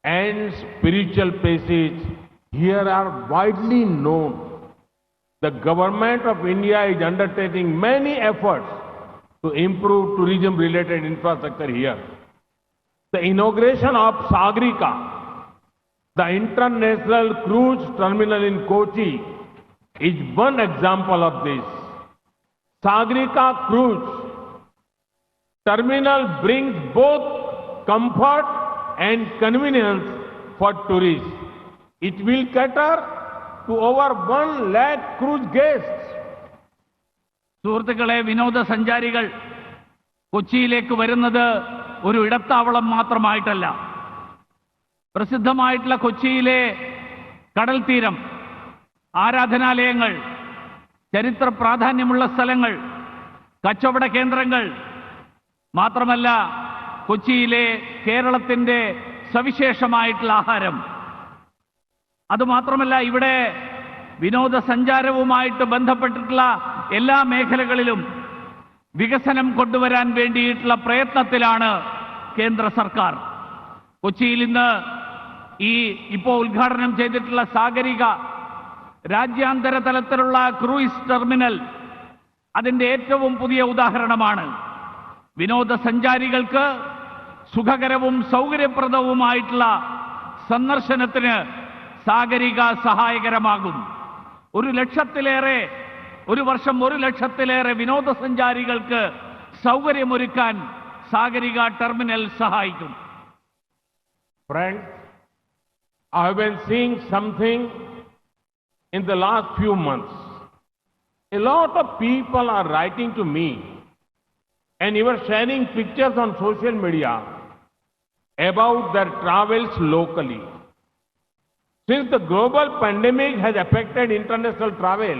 and spiritual places here are widely known. The government of India is undertaking many efforts to improve tourism-related infrastructure here. The inauguration of Sagarika, the international cruise terminal in Kochi, is one example of this. Sagarika cruise terminal brings both comfort and convenience for tourists. It will cater to over 1 lakh cruise guests. സുഹൃത്തുക്കളെ, വിനോദസഞ്ചാരികൾ കൊച്ചിയിലേക്ക് വരുന്നത് ഒരു ഇടത്താവളം മാത്രമായിട്ടല്ല. പ്രസിദ്ധമായിട്ടുള്ള കൊച്ചിയിലെ കടൽ തീരം, ആരാധനാലയങ്ങൾ, ചരിത്ര പ്രാധാന്യമുള്ള സ്ഥലങ്ങൾ, കച്ചവട കേന്ദ്രങ്ങൾ, മാത്രമല്ല കൊച്ചിയിലെ കേരളത്തിന്റെ സവിശേഷമായിട്ടുള്ള ആഹാരം, അതുമാത്രമല്ല ഇവിടെ വിനോദസഞ്ചാരവുമായിട്ട് ബന്ധപ്പെട്ടിട്ടുള്ള എല്ലാ മേഖലകളിലും വികസനം കൊണ്ടുവരാൻ വേണ്ടിയിട്ടുള്ള പ്രയത്നത്തിലാണ് കേന്ദ്ര സർക്കാർ. കൊച്ചിയിൽ ഇന്ന് ഇപ്പോൾ ഉദ്ഘാടനം ചെയ്തിട്ടുള്ള സാഗരിക രാജ്യാന്തര തലത്തിലുള്ള ക്രൂയിസ് ടെർമിനൽ അതിൻ്റെ ഏറ്റവും പുതിയ ഉദാഹരണമാണ്. വിനോദസഞ്ചാരികൾക്ക് സുഖകരവും സൗകര്യപ്രദവുമായിട്ടുള്ള സന്ദർശനത്തിന് സാഗരിക സഹായകരമാകും. ഒരു വർഷം 1 ലക്ഷത്തിലേറെ വിനോദസഞ്ചാരികൾക്ക് സൗകര്യമൊരുക്കാൻ സാഗരിക ടെർമിനൽ സഹായിക്കും. Friends, I have been seeing something in the last few months. A lot of people are writing to me and even sharing pictures on social media about their travels locally. Since the global pandemic has affected international travel,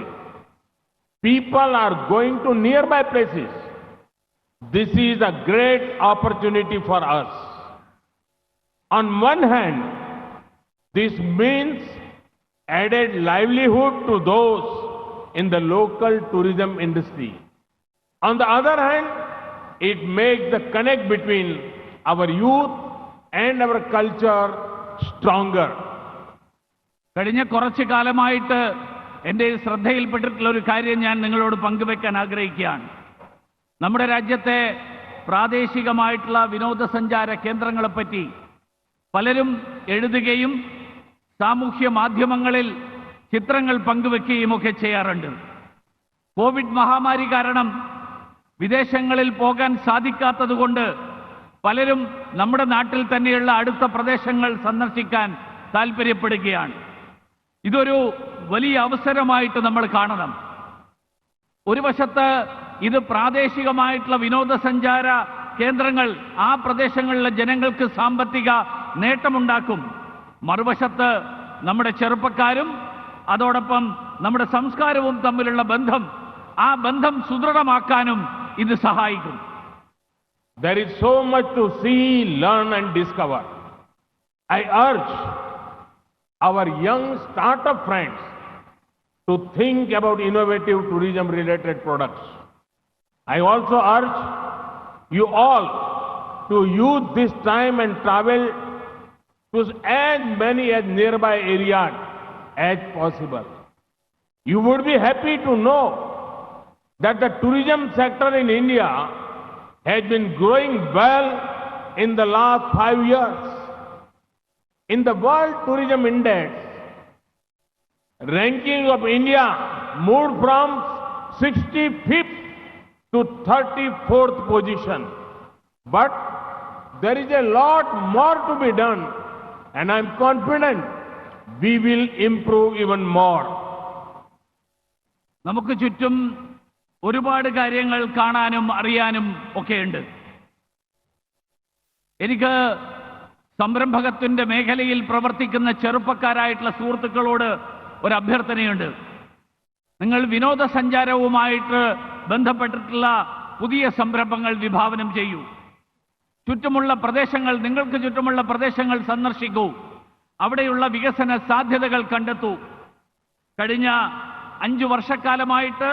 people are going to nearby places. This is a great opportunity for us. On one hand, this means added livelihood to those in the local tourism industry. On the other hand, it makes the connect between our youth and our culture stronger. കഴിഞ്ഞ കുറച്ചു കാലമായിട്ട് എൻ്റെ ശ്രദ്ധയിൽപ്പെട്ടിട്ടുള്ള ഒരു കാര്യം ഞാൻ നിങ്ങളോട് പങ്കുവെക്കാൻ ആഗ്രഹിക്കുകയാണ്. നമ്മുടെ രാജ്യത്തെ പ്രാദേശികമായിട്ടുള്ള വിനോദസഞ്ചാര കേന്ദ്രങ്ങളെപ്പറ്റി പലരും എഴുതുകയും സാമൂഹ്യ മാധ്യമങ്ങളിൽ ചിത്രങ്ങൾ പങ്കുവെക്കുകയും ഒക്കെ ചെയ്യാറുണ്ട്. കോവിഡ് മഹാമാരി കാരണം വിദേശങ്ങളിൽ പോകാൻ സാധിക്കാത്തതുകൊണ്ട് പലരും നമ്മുടെ നാട്ടിൽ തന്നെയുള്ള അടുത്ത പ്രദേശങ്ങൾ സന്ദർശിക്കാൻ താൽപ്പര്യപ്പെടുകയാണ്. ഇതൊരു വലിയ അവസരമായിട്ട് നമ്മൾ കാണണം. ഒരു വശത്ത് ഇത് പ്രാദേശികമായിട്ടുള്ള വിനോദസഞ്ചാര കേന്ദ്രങ്ങൾ ആ പ്രദേശങ്ങളിലെ ജനങ്ങൾക്ക് സാമ്പത്തിക നേട്ടമുണ്ടാക്കും. മറുവശത്ത് നമ്മുടെ ചെറുപ്പക്കാരും അതോടൊപ്പം നമ്മുടെ സംസ്കാരവും തമ്മിലുള്ള ആ ബന്ധം സുദൃഢമാക്കാനും ഇത് സഹായിക്കും. There is so much to see, learn and discover. I urge our young startup friends to think about innovative tourism related products. I also urge you all to use this time and travel to as many as nearby areas as possible. You would be happy to know that the tourism sector in India has been growing well in the last 5 years. In the World Tourism Index, ranking of India moved from 65th to 34th position. But there is a lot more to be done, and I'm confident we will improve even more. നമുക്ക് ചുറ്റും ഒരുപാട് കാര്യങ്ങൾ കാണാനും അറിയാനും ഒക്കെയുണ്ട്. എനിക്ക് സംരംഭകത്വത്തിന്റെ മേഖലയിൽ പ്രവർത്തിക്കുന്ന ചെറുപ്പക്കാരായിട്ടുള്ള സുഹൃത്തുക്കളോട് ഒരു അഭ്യർത്ഥനയുണ്ട്. നിങ്ങൾ വിനോദസഞ്ചാരവുമായിട്ട് ബന്ധപ്പെട്ടിട്ടുള്ള പുതിയ സംരംഭങ്ങൾ വിഭാവനം ചെയ്യൂ. നിങ്ങൾക്ക് ചുറ്റുമുള്ള പ്രദേശങ്ങൾ സന്ദർശിക്കൂ. അവിടെയുള്ള വികസന സാധ്യതകൾ കണ്ടെത്തൂ. കഴിഞ്ഞ 5 വർഷക്കാലമായിട്ട്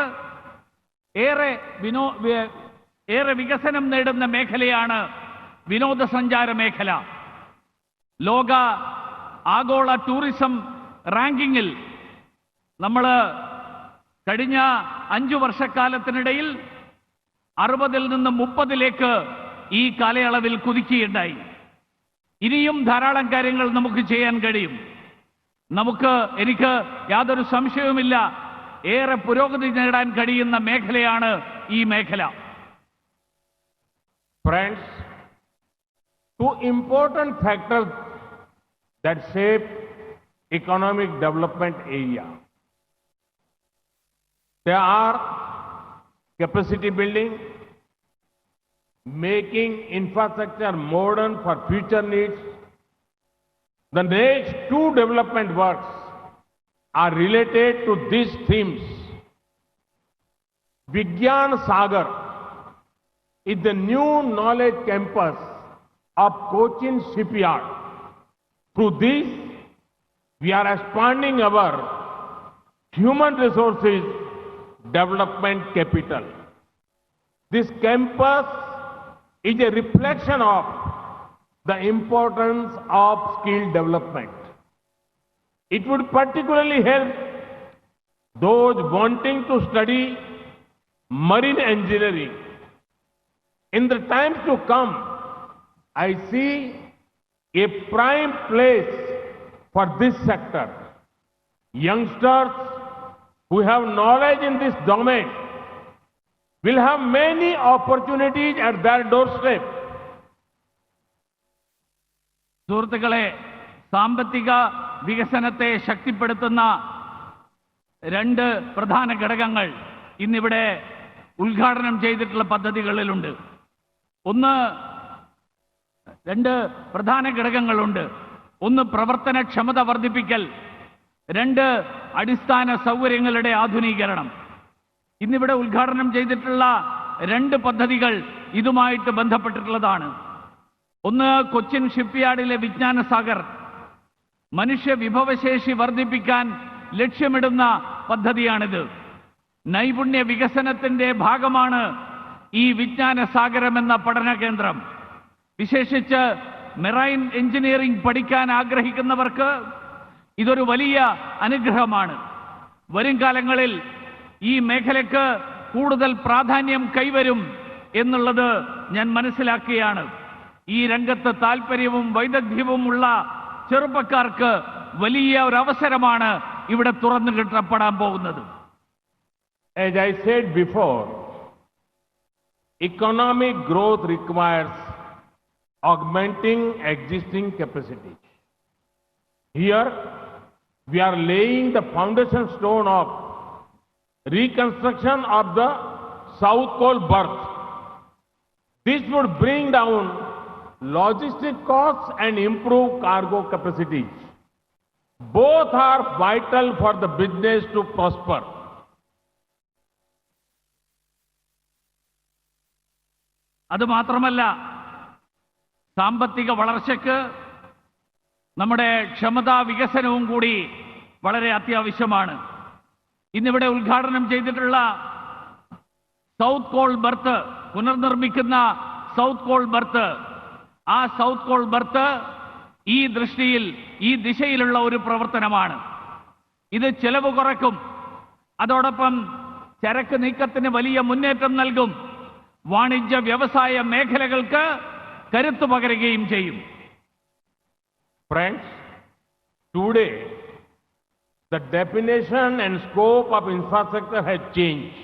ഏറെ വികസനം നേടുന്ന മേഖലയാണ് വിനോദസഞ്ചാര മേഖല. ആഗോള ടൂറിസം റാങ്കിങ്ങിൽ നമ്മൾ കഴിഞ്ഞ 5 വർഷക്കാലത്തിനിടയിൽ 60-ൽ നിന്ന് 30-ലേക്ക് ഈ കാലയളവിൽ കുതിക്കുകയുണ്ടായി. ഇനിയും ധാരാളം കാര്യങ്ങൾ നമുക്ക് ചെയ്യാൻ കഴിയും. എനിക്ക് യാതൊരു സംശയവുമില്ല, ഏറെ പുരോഗതി നേടാൻ കഴിയുന്ന മേഖലയാണ് ഈ മേഖല. Friends, 2 important factors that shape economic development area. They are capacity building, making infrastructure modern for future needs. The next 2 development works are related to these themes. Vigyan Sagar is the new knowledge campus of Cochin Shipyard. Through this, we are expanding our human resources development capital. This campus is a reflection of the importance of skill development. It would particularly help those wanting to study marine engineering. In the times to come, I see a prime place for this sector. Youngsters who have knowledge in this domain will have many opportunities at their doorstep. സുഹൃത്തുക്കളെ, സാമ്പത്തിക വികസനത്തെ ശക്തിപ്പെടുത്തുന്ന രണ്ട് പ്രധാന ഘടകങ്ങൾ ഇന്നിവിടെ ഉദ്ഘാടനം ചെയ്തിട്ടുള്ള പദ്ധതികളിലുണ്ട്. രണ്ട് പ്രധാന ഘടകങ്ങളുണ്ട്. ഒന്ന് പ്രവർത്തനക്ഷമത വർദ്ധിപ്പിക്കൽ, രണ്ട് അടിസ്ഥാന സൗകര്യങ്ങളുടെ ആധുനീകരണം. ഇന്നിവിടെ ഉദ്ഘാടനം ചെയ്തിട്ടുള്ള രണ്ട് പദ്ധതികൾ ഇതുമായിട്ട് ബന്ധപ്പെട്ടിട്ടുള്ളതാണ്. ഒന്ന് കൊച്ചിൻ ഷിപ്പ്യാർഡിലെ വിജ്ഞാന സാഗർ, മനുഷ്യ വിഭവശേഷി വർദ്ധിപ്പിക്കാൻ ലക്ഷ്യമിടുന്ന പദ്ധതിയാണിത്. നൈപുണ്യ വികസനത്തിന്റെ ഭാഗമാണ് ഈ വിജ്ഞാന സാഗരം എന്ന പഠന കേന്ദ്രം. വിശേഷിച്ച് മെറൈൻ എഞ്ചിനീയറിംഗ് പഠിക്കാൻ ആഗ്രഹിക്കുന്നവർക്ക് ഇതൊരു വലിയ അനുഗ്രഹമാണ്. വരും കാലങ്ങളിൽ ഈ മേഖലയ്ക്ക് കൂടുതൽ പ്രാധാന്യം കൈവരും എന്നുള്ളത് ഞാൻ മനസ്സിലാക്കുകയാണ്. ഈ രംഗത്ത് താൽപ്പര്യവും വൈദഗ്ധ്യവും ഉള്ള ചെറുപ്പക്കാർക്ക് വലിയ ഒരു അവസരമാണ് ഇവിടെ തുറന്നു കിട്ടപ്പെടാൻ പോകുന്നത്. As I said before, economic growth requires augmenting existing capacity. Here, we are laying the foundation stone of reconstruction of the South Cole berth. This would bring down logistic costs and improve cargo capacities. Both are vital for the business to prosper. അതുമാത്രമല്ല, സാമ്പത്തിക വളർച്ചയ്ക്ക് നമ്മുടെ ക്ഷമതാ വികസനവും കൂടി വളരെ അത്യാവശ്യമാണ്. ഇന്നിവിടെ ഉദ്ഘാടനം ചെയ്തിട്ടുള്ള സൗത്ത് കോൾ ബർത്ത്, പുനർനിർമ്മിക്കുന്ന സൗത്ത് കോൾ ബർത്ത്, ആ സൗത്ത് കോൾ ബർത്ത് ഈ ദൃഷ്ടിയിൽ, ഈ ദിശയിലുള്ള ഒരു പ്രവർത്തനമാണ്. ഇത് ചെലവ് കുറയ്ക്കും, അതോടൊപ്പം ചരക്ക് നീക്കത്തിന് വലിയ മുന്നേറ്റം നൽകും, വാണിജ്യ വ്യവസായ മേഖലകൾക്ക് കരുത്തു പകരുകയും ചെയ്യും. Friends, today the definition and scope of infrastructure has changed.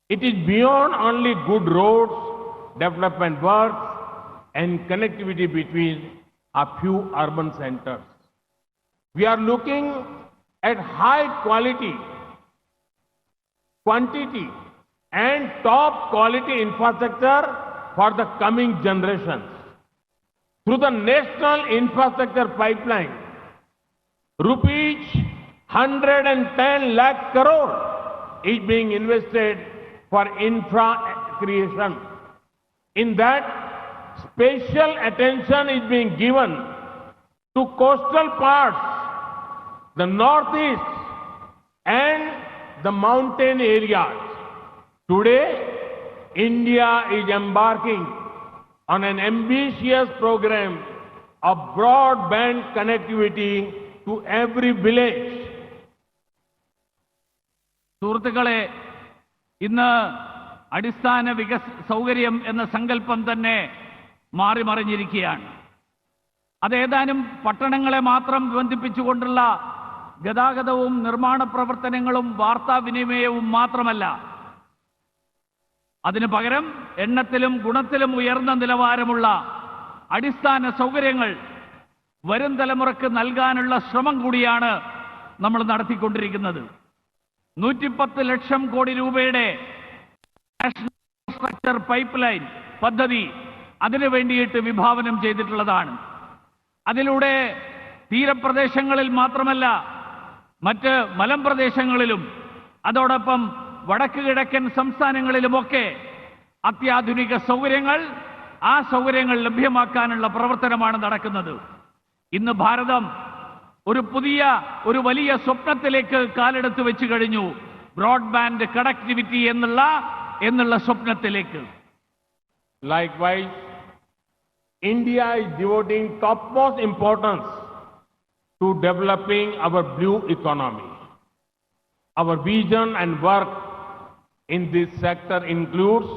It is beyond only good roads, development works, and connectivity between a few urban centers. We are looking at high quality, quantity, and top quality infrastructure for the coming generations. Through the National Infrastructure Pipeline, rupees 110 lakh crore is being invested for infra creation. In that, special attention is being given to coastal parts, the northeast, and the mountain areas. Today, India is embarking on an ambitious program of broadband connectivity to every village. സുഹൃത്തുക്കളെ, ഇന്ന് അടിസ്ഥാന സൗകര്യം എന്ന സങ്കല്പം തന്നെ മാറിമറിഞ്ഞിരിക്കുകയാണ്. അതേതാനും പട്ടണങ്ങളെ മാത്രം ബന്ധിപ്പിച്ചുകൊണ്ടുള്ള ഗതാഗതവും നിർമ്മാണ പ്രവർത്തനങ്ങളും വാർത്താവിനിമയവും മാത്രമല്ല, അതിനു പകരം എണ്ണത്തിലും ഗുണത്തിലും ഉയർന്ന നിലവാരമുള്ള അടിസ്ഥാന സൗകര്യങ്ങൾ വരും തലമുറക്ക് നൽകാനുള്ള ശ്രമം കൂടിയാണ് നമ്മൾ നടത്തിക്കൊണ്ടിരിക്കുന്നത്. 110 ലക്ഷം കോടി രൂപയുടെ നാഷണൽ ഇൻഫ്രാസ്ട്രക്ചർ പൈപ്പ് ലൈൻ പദ്ധതി അതിനു വേണ്ടിയിട്ട് വിഭാവനം ചെയ്തിട്ടുള്ളതാണ്. അതിലൂടെ തീരപ്രദേശങ്ങളിൽ മാത്രമല്ല, മറ്റ് മലമ്പ്രദേശങ്ങളിലും അതോടൊപ്പം വടക്ക് കിഴക്കൻ സംസ്ഥാനങ്ങളിലുമൊക്കെ അത്യാധുനിക സൗകര്യങ്ങൾ, ആ സൗകര്യങ്ങൾ ലഭ്യമാക്കാനുള്ള പ്രവർത്തനമാണ് നടക്കുന്നത്. ഇന്ന് ഭാരതം ഒരു വലിയ സ്വപ്നത്തിലേക്ക് കാലെടുത്ത് വെച്ച് കഴിഞ്ഞു. ബ്രോഡ്ബാൻഡ് കണക്ടിവിറ്റി എന്നുള്ള സ്വപ്നത്തിലേക്ക്. Likewise, India is devoting topmost importance to developing our blue economy. Our vision and work in this sector includes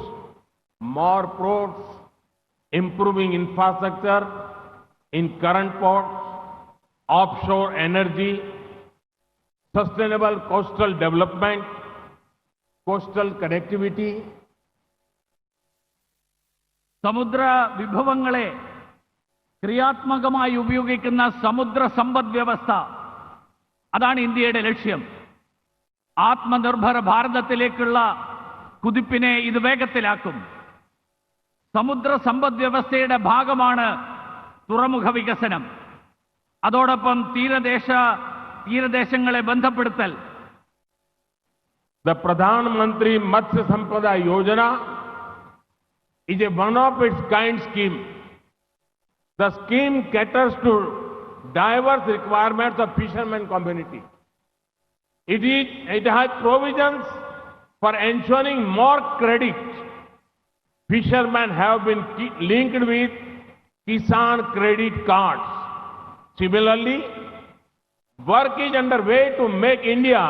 more ports, improving infrastructure in current ports, offshore energy, sustainable coastal development, coastal connectivity. സമുദ്ര വിഭവങ്ങളെ ക്രിയാത്മകമായി ഉപയോഗിക്കുന്ന സമുദ്ര സമ്പദ് വ്യവസ്ഥ, അതാണ് ഇന്ത്യയുടെ ലക്ഷ്യം. ആത്മനിർഭര ഭാരതത്തിലേക്കുള്ള കുതിപ്പിനെ ഇത് വേഗത്തിലാക്കും. സമുദ്ര സമ്പദ് വ്യവസ്ഥയുടെ ഭാഗമാണ് തുറമുഖ വികസനം. അതോടൊപ്പം തീരദേശങ്ങളെ ബന്ധപ്പെടുത്തൽ. The Pradhan Mantri Matsya Sampada Yojana is a one-of-its-kind scheme. The scheme caters to diverse requirements of fishermen community. It has provisions for ensuring more credit. Fishermen have been linked with Kisan credit cards. Similarly, work is underway to make India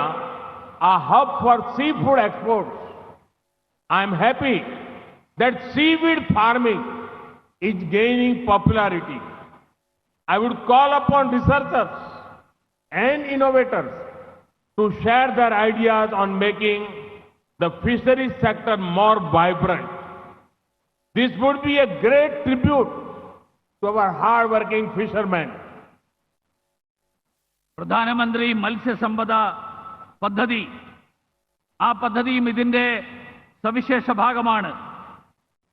a hub for seafood exports. I am happy that seaweed farming is gaining popularity. I would call upon researchers and innovators to share their ideas on making the fisheries sector more vibrant. This would be a great tribute to our hard-working fishermen. പ്രധാനമന്ത്രി മത്സ്യസമ്പദ പദ്ധതി, ആ പദ്ധതിയും ഇതിൻ്റെ സവിശേഷ ഭാഗമാണ്.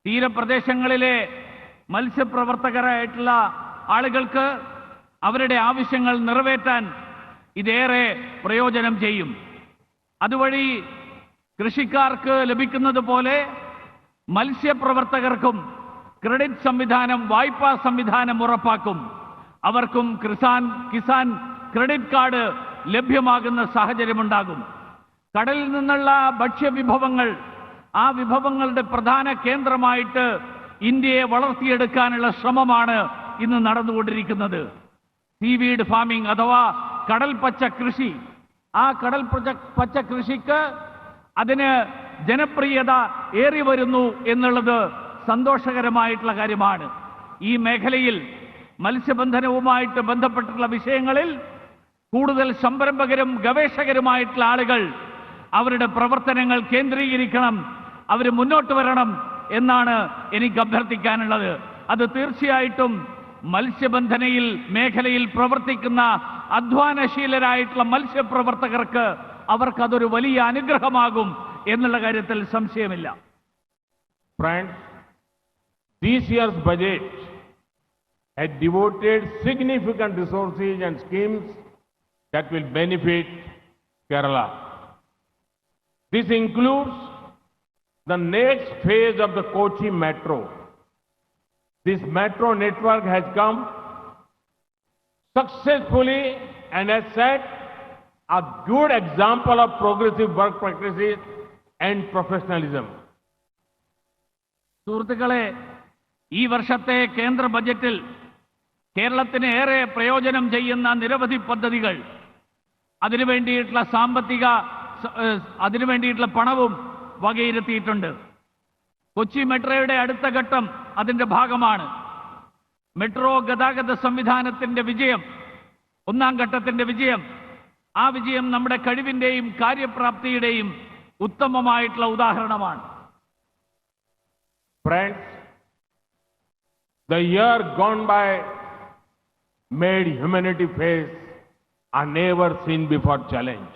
തീരപ്രദേശങ്ങളിലെ മത്സ്യപ്രവർത്തകരായിട്ടുള്ള ആളുകൾക്ക് അവരുടെ ആവശ്യങ്ങൾ നിറവേറ്റാൻ ഇതേറെ പ്രയോജനം ചെയ്യും. അതുവഴി കൃഷിക്കാർക്ക് ലഭിക്കുന്നത് പോലെ മത്സ്യപ്രവർത്തകർക്കും ക്രെഡിറ്റ് സംവിധാനം, വായ്പാ സംവിധാനം ഉറപ്പാക്കും. അവർക്കും കിസാൻ ക്രെഡിറ്റ് കാർഡ് ലഭ്യമാകുന്ന സാഹചര്യമുണ്ടാകും. കടലിൽ നിന്നുള്ള ഭക്ഷ്യവിഭവങ്ങൾ, ആ വിഭവങ്ങളുടെ പ്രധാന കേന്ദ്രമായിട്ട് ഇന്ത്യയെ വളർത്തിയെടുക്കാനുള്ള ശ്രമമാണ് ഇന്ന് നടന്നുകൊണ്ടിരിക്കുന്നത്. സീവീഡ് ഫാമിംഗ് അഥവാ കടൽ പച്ച കൃഷി. ആ കടൽ പച്ച കൃഷിക്ക് അതിന് ജനപ്രിയത ഏറി വരുന്നു എന്നുള്ളത് സന്തോഷകരമായിട്ടുള്ള കാര്യമാണ്. ഈ മേഖലയിൽ മത്സ്യബന്ധനവുമായിട്ട് ബന്ധപ്പെട്ടുള്ള വിഷയങ്ങളിൽ കൂടുതൽ സംരംഭകരും ഗവേഷകരുമായിട്ടുള്ള ആളുകൾ അവരുടെ പ്രവർത്തനങ്ങൾ കേന്ദ്രീകരിക്കണം, അവർ മുന്നോട്ട് വരണം എന്നാണ് എനിക്ക് അഭ്യർത്ഥിക്കാനുള്ളത്. അത് തീർച്ചയായിട്ടും മത്സ്യബന്ധനയിൽ മേഖലയിൽ പ്രവർത്തിക്കുന്ന അധ്വാനശീലരായിട്ടുള്ള മത്സ്യപ്രവർത്തകർക്ക് അവർക്കതൊരു വലിയ അനുഗ്രഹമാകും എന്നുള്ള കാര്യത്തിൽ സംശയമില്ല. Friends, this year's budget had devoted significant resources and schemes that will benefit Kerala. This includes the next phase of the Kochi Metro. This metro network has come successfully and has set a good example of progressive work practices and professionalism. സുഹൃത്തുക്കളെ, ഈ വർഷത്തെ കേന്ദ്ര ബജറ്റിൽ കേരളത്തിന് ഏറെ പ്രയോജനം ചെയ്യുന്ന നിരവധി പദ്ധതികൾ, അതിനുവേണ്ടിയിട്ടുള്ള പണവും വകയിരുത്തിയിട്ടുണ്ട്. കൊച്ചി മെട്രോയുടെ അടുത്ത ഘട്ടം അതിന്റെ ഭാഗമാണ്. മെട്രോ ഗതാഗത സംവിധാനത്തിന്റെ വിജയം, ഒന്നാം ഘട്ടത്തിന്റെ വിജയം, ആ വിജയം നമ്മുടെ കഴിവിന്റെയും കാര്യപ്രാപ്തിയുടെയും ഉത്തമമായിട്ടുള്ള ഉദാഹരണമാണ്. Friends, the year gone by made humanity face a never seen before challenge.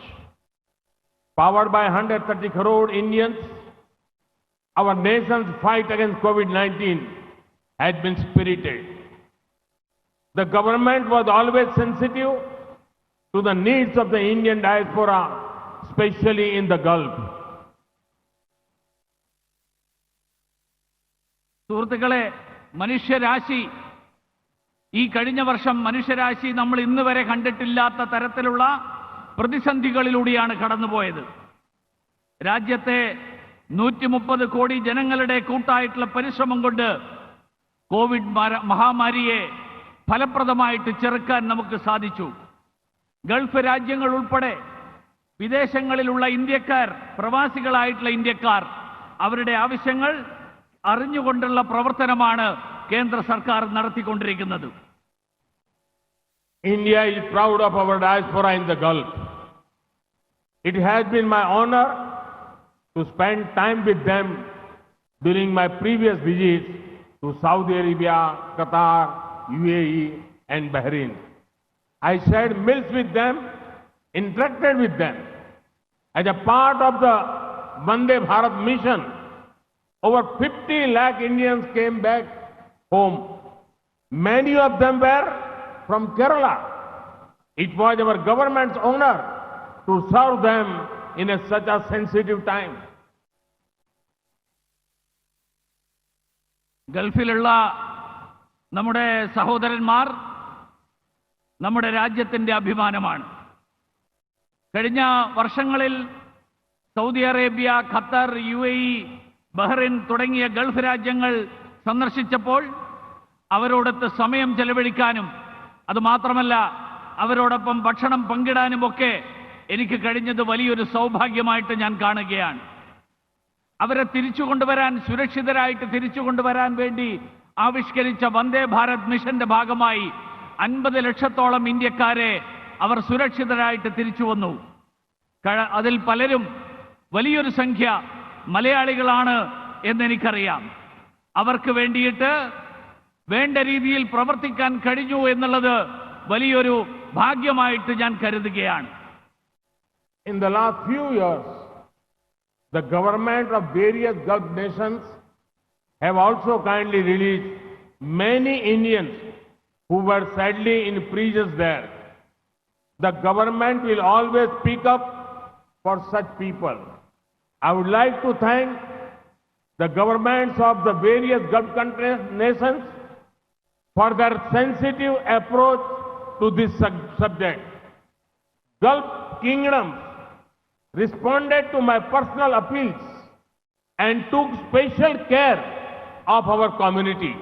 Powered by 130 crore Indians, our nation's fight against COVID-19 has been spirited. The government was always sensitive to the needs of the Indian diaspora, especially in the Gulf. സുഹൃത്തുക്കളെ, മനുഷ്യരാശി ഈ കഴിഞ്ഞ വർഷം മനുഷ്യരാശി നമ്മൾ ഇന്ന് വരെ കണ്ടിട്ടില്ലാത്ത തരത്തിലുള്ള പ്രതിസന്ധികളിലൂടെയാണ് കടന്നുപോയത്. രാജ്യത്തെ 130 കോടി ജനങ്ങളുടെ കൂട്ടായിട്ടുള്ള പരിശ്രമം കൊണ്ട് കോവിഡ് മഹാമാരിയെ ഫലപ്രദമായിട്ട് ചെറുക്കാൻ നമുക്ക് സാധിച്ചു. ഗൾഫ് രാജ്യങ്ങൾ ഉൾപ്പെടെ വിദേശങ്ങളിലുള്ള ഇന്ത്യക്കാർ, പ്രവാസികളായിട്ടുള്ള ഇന്ത്യക്കാർ അവരുടെ ആവശ്യങ്ങൾ അറിഞ്ഞുകൊണ്ടുള്ള പ്രവർത്തനമാണ് കേന്ദ്ര സർക്കാർ നടത്തിക്കൊണ്ടിരിക്കുന്നത്. India is proud of our diaspora in the Gulf. It has been my honor to spend time with them during my previous visits to Saudi Arabia, Qatar, UAE and Bahrain. I shared meals with them, interacted with them. As a part of the Vande Bharat mission, over 50 lakh Indians came back home. Many of them were from Kerala. It was our government's honor to serve them in such a sensitive time. ഗൾഫിലുള്ള നമ്മുടെ സഹോദരന്മാർ നമ്മുടെ രാജ്യത്തിന്റെ അഭിമാനമാണ്. കഴിഞ്ഞ വർഷങ്ങളിൽ Saudi Arabia, Qatar, UAE, Bahrain തുടങ്ങിയ Gulf രാജ്യങ്ങൾ സന്ദർശിച്ചപ്പോൾ അവരോടൊത്ത് സമയം ചെലവഴിക്കാനും അതുമാത്രമല്ല അവരോടൊപ്പം ഭക്ഷണം പങ്കിടാനുമൊക്കെ എനിക്ക് കഴിഞ്ഞത് വലിയൊരു സൗഭാഗ്യമായിട്ട് ഞാൻ കാണുകയാണ്. അവരെ തിരിച്ചു കൊണ്ടുവരാൻ, സുരക്ഷിതരായിട്ട് തിരിച്ചു കൊണ്ടുവരാൻ വേണ്ടി ആവിഷ്കരിച്ച വന്ദേ ഭാരത് മിഷന്റെ ഭാഗമായി 50 ലക്ഷത്തോളം ഇന്ത്യക്കാരെ അവർ സുരക്ഷിതരായിട്ട് തിരിച്ചു വന്നു. അതിൽ പലരും, വലിയൊരു സംഖ്യ മലയാളികളാണ് എന്നെനിക്കറിയാം. അവർക്ക് വേണ്ടിയിട്ട് വേണ്ട രീതിയിൽ പ്രവർത്തിക്കാൻ കഴിഞ്ഞു എന്നുള്ളത് വലിയൊരു ഭാഗ്യമായിട്ട് ഞാൻ കരുതുകയാണ്. In the last few years, the government of various Gulf nations have also kindly released many Indians who were sadly in prisons there. The government will always speak up for such people. I would like to thank the governments of the various Gulf countries, nations for their sensitive approach to this subject. Gulf kingdoms responded to my personal appeals and took special care of our community.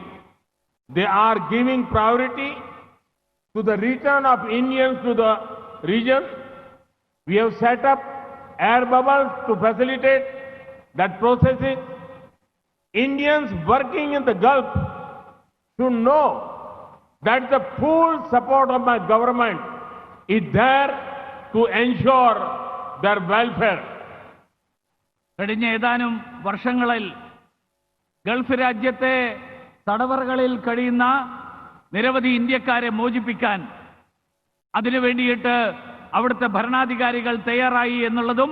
They are giving priority to the return of Indians to the region. We have set up air bubbles to facilitate that process. Indians working in the Gulf should know that the full support of my government is there to ensure their welfare. കഴിഞ്ഞ ഏതാനും വർഷങ്ങളിൽ Gulf രാജ്യത്തെ തടവറകളിൽ കഴിയുന്ന നിരവധി ഇന്ത്യക്കാരെ മോചിപ്പിക്കാൻ അതിനു വേണ്ടിയിട്ട് അവിടുത്തെ ഭരണാധികാരികൾ തയ്യാറായി എന്നുള്ളതും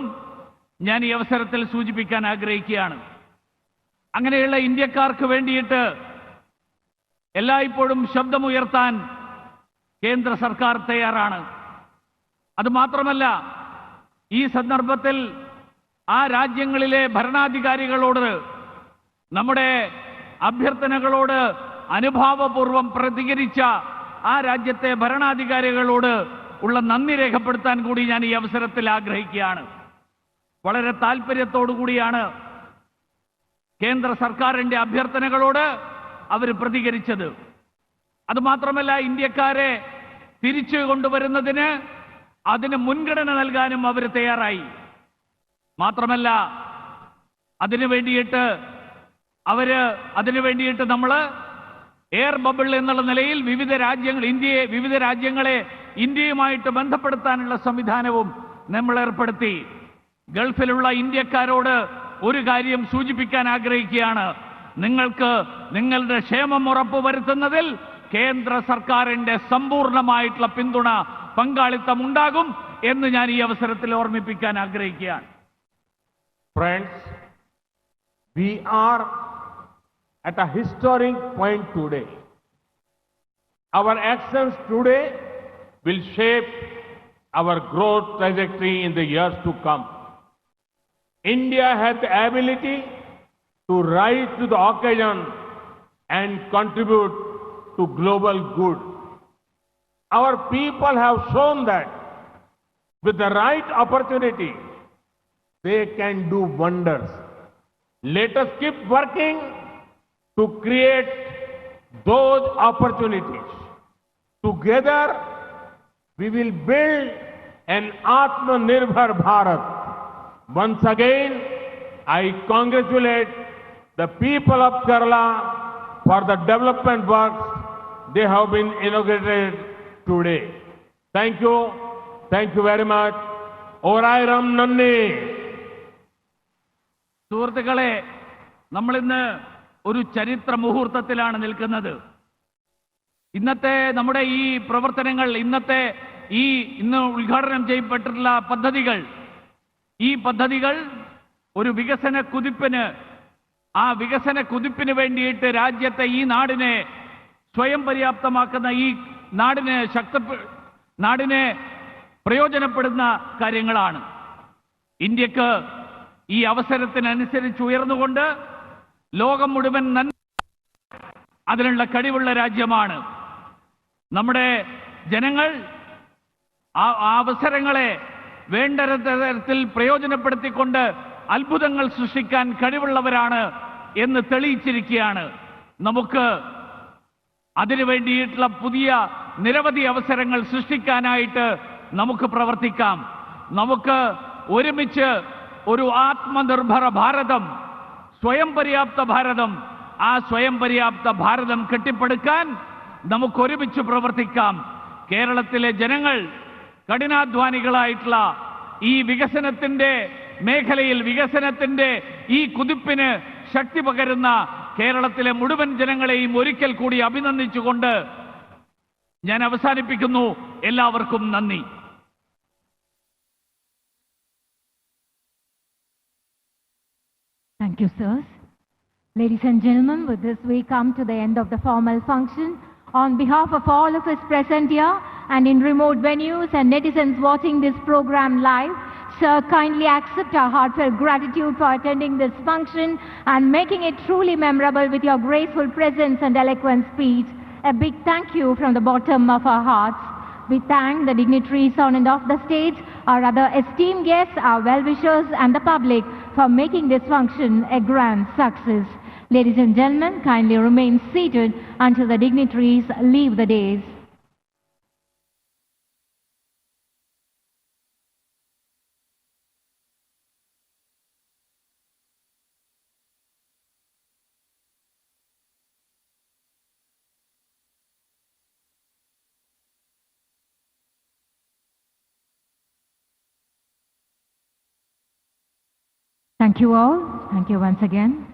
ഞാൻ ഈ അവസരത്തിൽ സൂചിപ്പിക്കാൻ ആഗ്രഹിക്കുകയാണ്. അങ്ങനെയുള്ള ഇന്ത്യക്കാർക്ക് വേണ്ടിയിട്ട് എല്ലായ്പ്പോഴും ശബ്ദമുയർത്താൻ കേന്ദ്ര സർക്കാർ തയ്യാറാണ്. അതുമാത്രമല്ല, ഈ സന്ദർഭത്തിൽ ആ രാജ്യങ്ങളിലെ ഭരണാധികാരികളോട് നമ്മുടെ അഭ്യർത്ഥനകളോട് അനുഭാവപൂർവം പ്രതികരിച്ച ആ രാജ്യത്തെ ഭരണാധികാരികളോട് ഉള്ള നന്ദി രേഖപ്പെടുത്താൻ കൂടി ഞാൻ ഈ അവസരത്തിൽ ആഗ്രഹിക്കുകയാണ്. വളരെ താല്പര്യത്തോടു കൂടിയാണ് കേന്ദ്ര സർക്കാരിന്റെ അഭ്യർത്ഥനകളോട് അവർ പ്രതികരിച്ചത്. അതുമാത്രമല്ല, ഇന്ത്യക്കാരെ തിരിച്ചു കൊണ്ടുവരുന്നതിന് അതിന് മുൻഗണന നൽകാനും അവർ തയ്യാറായി. മാത്രമല്ല, അതിനു വേണ്ടിയിട്ട് നമ്മൾ എയർ ബബിൾ എന്നുള്ള നിലയിൽ വിവിധ രാജ്യങ്ങളെ ഇന്ത്യയുമായിട്ട് ബന്ധപ്പെടുത്താനുള്ള സംവിധാനവും നമ്മൾ ഏർപ്പെടുത്തി. ഗൾഫിലുള്ള ഇന്ത്യക്കാരോട് ഒരു കാര്യം സൂചിപ്പിക്കാൻ ആഗ്രഹിക്കുകയാണ്. നിങ്ങൾക്ക് നിങ്ങളുടെ ക്ഷേമം ഉറപ്പുവരുത്തുന്നതിൽ കേന്ദ്ര സർക്കാരിന്റെ സമ്പൂർണ്ണമായിട്ടുള്ള പിന്തുണ, പങ്കാളിത്തം ഉണ്ടാകും എന്ന് ഞാൻ ഈ അവസരത്തിൽ ഓർമ്മിപ്പിക്കാൻ ആഗ്രഹിക്കുകയാണ്. Friends, we are at a historic point today. Our actions today will shape our growth trajectory in the years to come. India has the ability to rise to the occasion and contribute to global good. Our people have shown that with the right opportunity, they can do wonders. Let us keep working to create those opportunities. Together, we will build an Atmanirbhar Bharat. Once again, I congratulate the people of Kerala for the development works they have been inaugurated today. Thank you. Thank you very much. Orairam Nanni. സുഹൃത്തുക്കളെ, നമ്മളിന്ന് ഒരു ചരിത്ര മുഹൂർത്തത്തിലാണ് നിൽക്കുന്നത്. ഇന്നത്തെ നമ്മുടെ ഈ പ്രവർത്തനങ്ങൾ, ഇന്ന് ഉദ്ഘാടനം ചെയ്യപ്പെട്ടിട്ടുള്ള ഈ പദ്ധതികൾ ഒരു വികസന കുതിപ്പിന് വേണ്ടിയിട്ട് രാജ്യത്തെ ഈ നാടിനെ സ്വയം പര്യാപ്തമാക്കുന്ന, ഈ നാടിനെ പ്രയോജനപ്പെടുന്ന കാര്യങ്ങളാണ്. ഇന്ത്യക്ക് ഈ അവസരത്തിനനുസരിച്ച് ഉയർന്നുകൊണ്ട് ലോകം മുഴുവൻ അതിനുള്ള കഴിവുള്ള രാജ്യമാണ്. നമ്മുടെ ജനങ്ങൾ ആ അവസരങ്ങളെ വേണ്ട തരത്തിൽ പ്രയോജനപ്പെടുത്തിക്കൊണ്ട് അത്ഭുതങ്ങൾ സൃഷ്ടിക്കാൻ കഴിവുള്ളവരാണ് എന്ന് തെളിയിച്ചിരിക്കുകയാണ്. നമുക്ക് അതിനു വേണ്ടിയിട്ടുള്ള പുതിയ നിരവധി അവസരങ്ങൾ സൃഷ്ടിക്കാനായിട്ട് നമുക്ക് പ്രവർത്തിക്കാം. നമുക്ക് ഒരുമിച്ച് ഒരു ആത്മനിർഭര ഭാരതം, സ്വയം പര്യാപ്ത ഭാരതം, ആ സ്വയം പര്യാപ്ത ഭാരതം കെട്ടിപ്പടുക്കാൻ നമുക്ക് ഒരുമിച്ച് പ്രവർത്തിക്കാം. കേരളത്തിലെ ജനങ്ങൾ കഠിനാധ്വാനികളായിട്ടുള്ള ഈ വികസനത്തിന്റെ മേഖലയിൽ, വികസനത്തിന്റെ ഈ കുതിപ്പിന് ശക്തി പകരുന്ന കേരളത്തിലെ മുഴുവൻ ജനങ്ങളെയും ഒരിക്കൽ കൂടി അഭിനന്ദിച്ചുകൊണ്ട് ഞാൻ അവസാനിപ്പിക്കുന്നു. എല്ലാവർക്കും നന്ദി. Thank you, sirs. Ladies and gentlemen, with this we come to the end of the formal function. On behalf of all of us present here and in remote venues and netizens watching this program live, sir, kindly accept our heartfelt gratitude for attending this function and making it truly memorable with your graceful presence and eloquent speech. A big thank you from the bottom of our hearts. We thank the dignitaries on and off the stage, our other esteemed guests, our well-wishers and the public for making this function a grand success. Ladies and gentlemen, kindly remain seated until the dignitaries leave the dais. Thank you all. Thank you once again.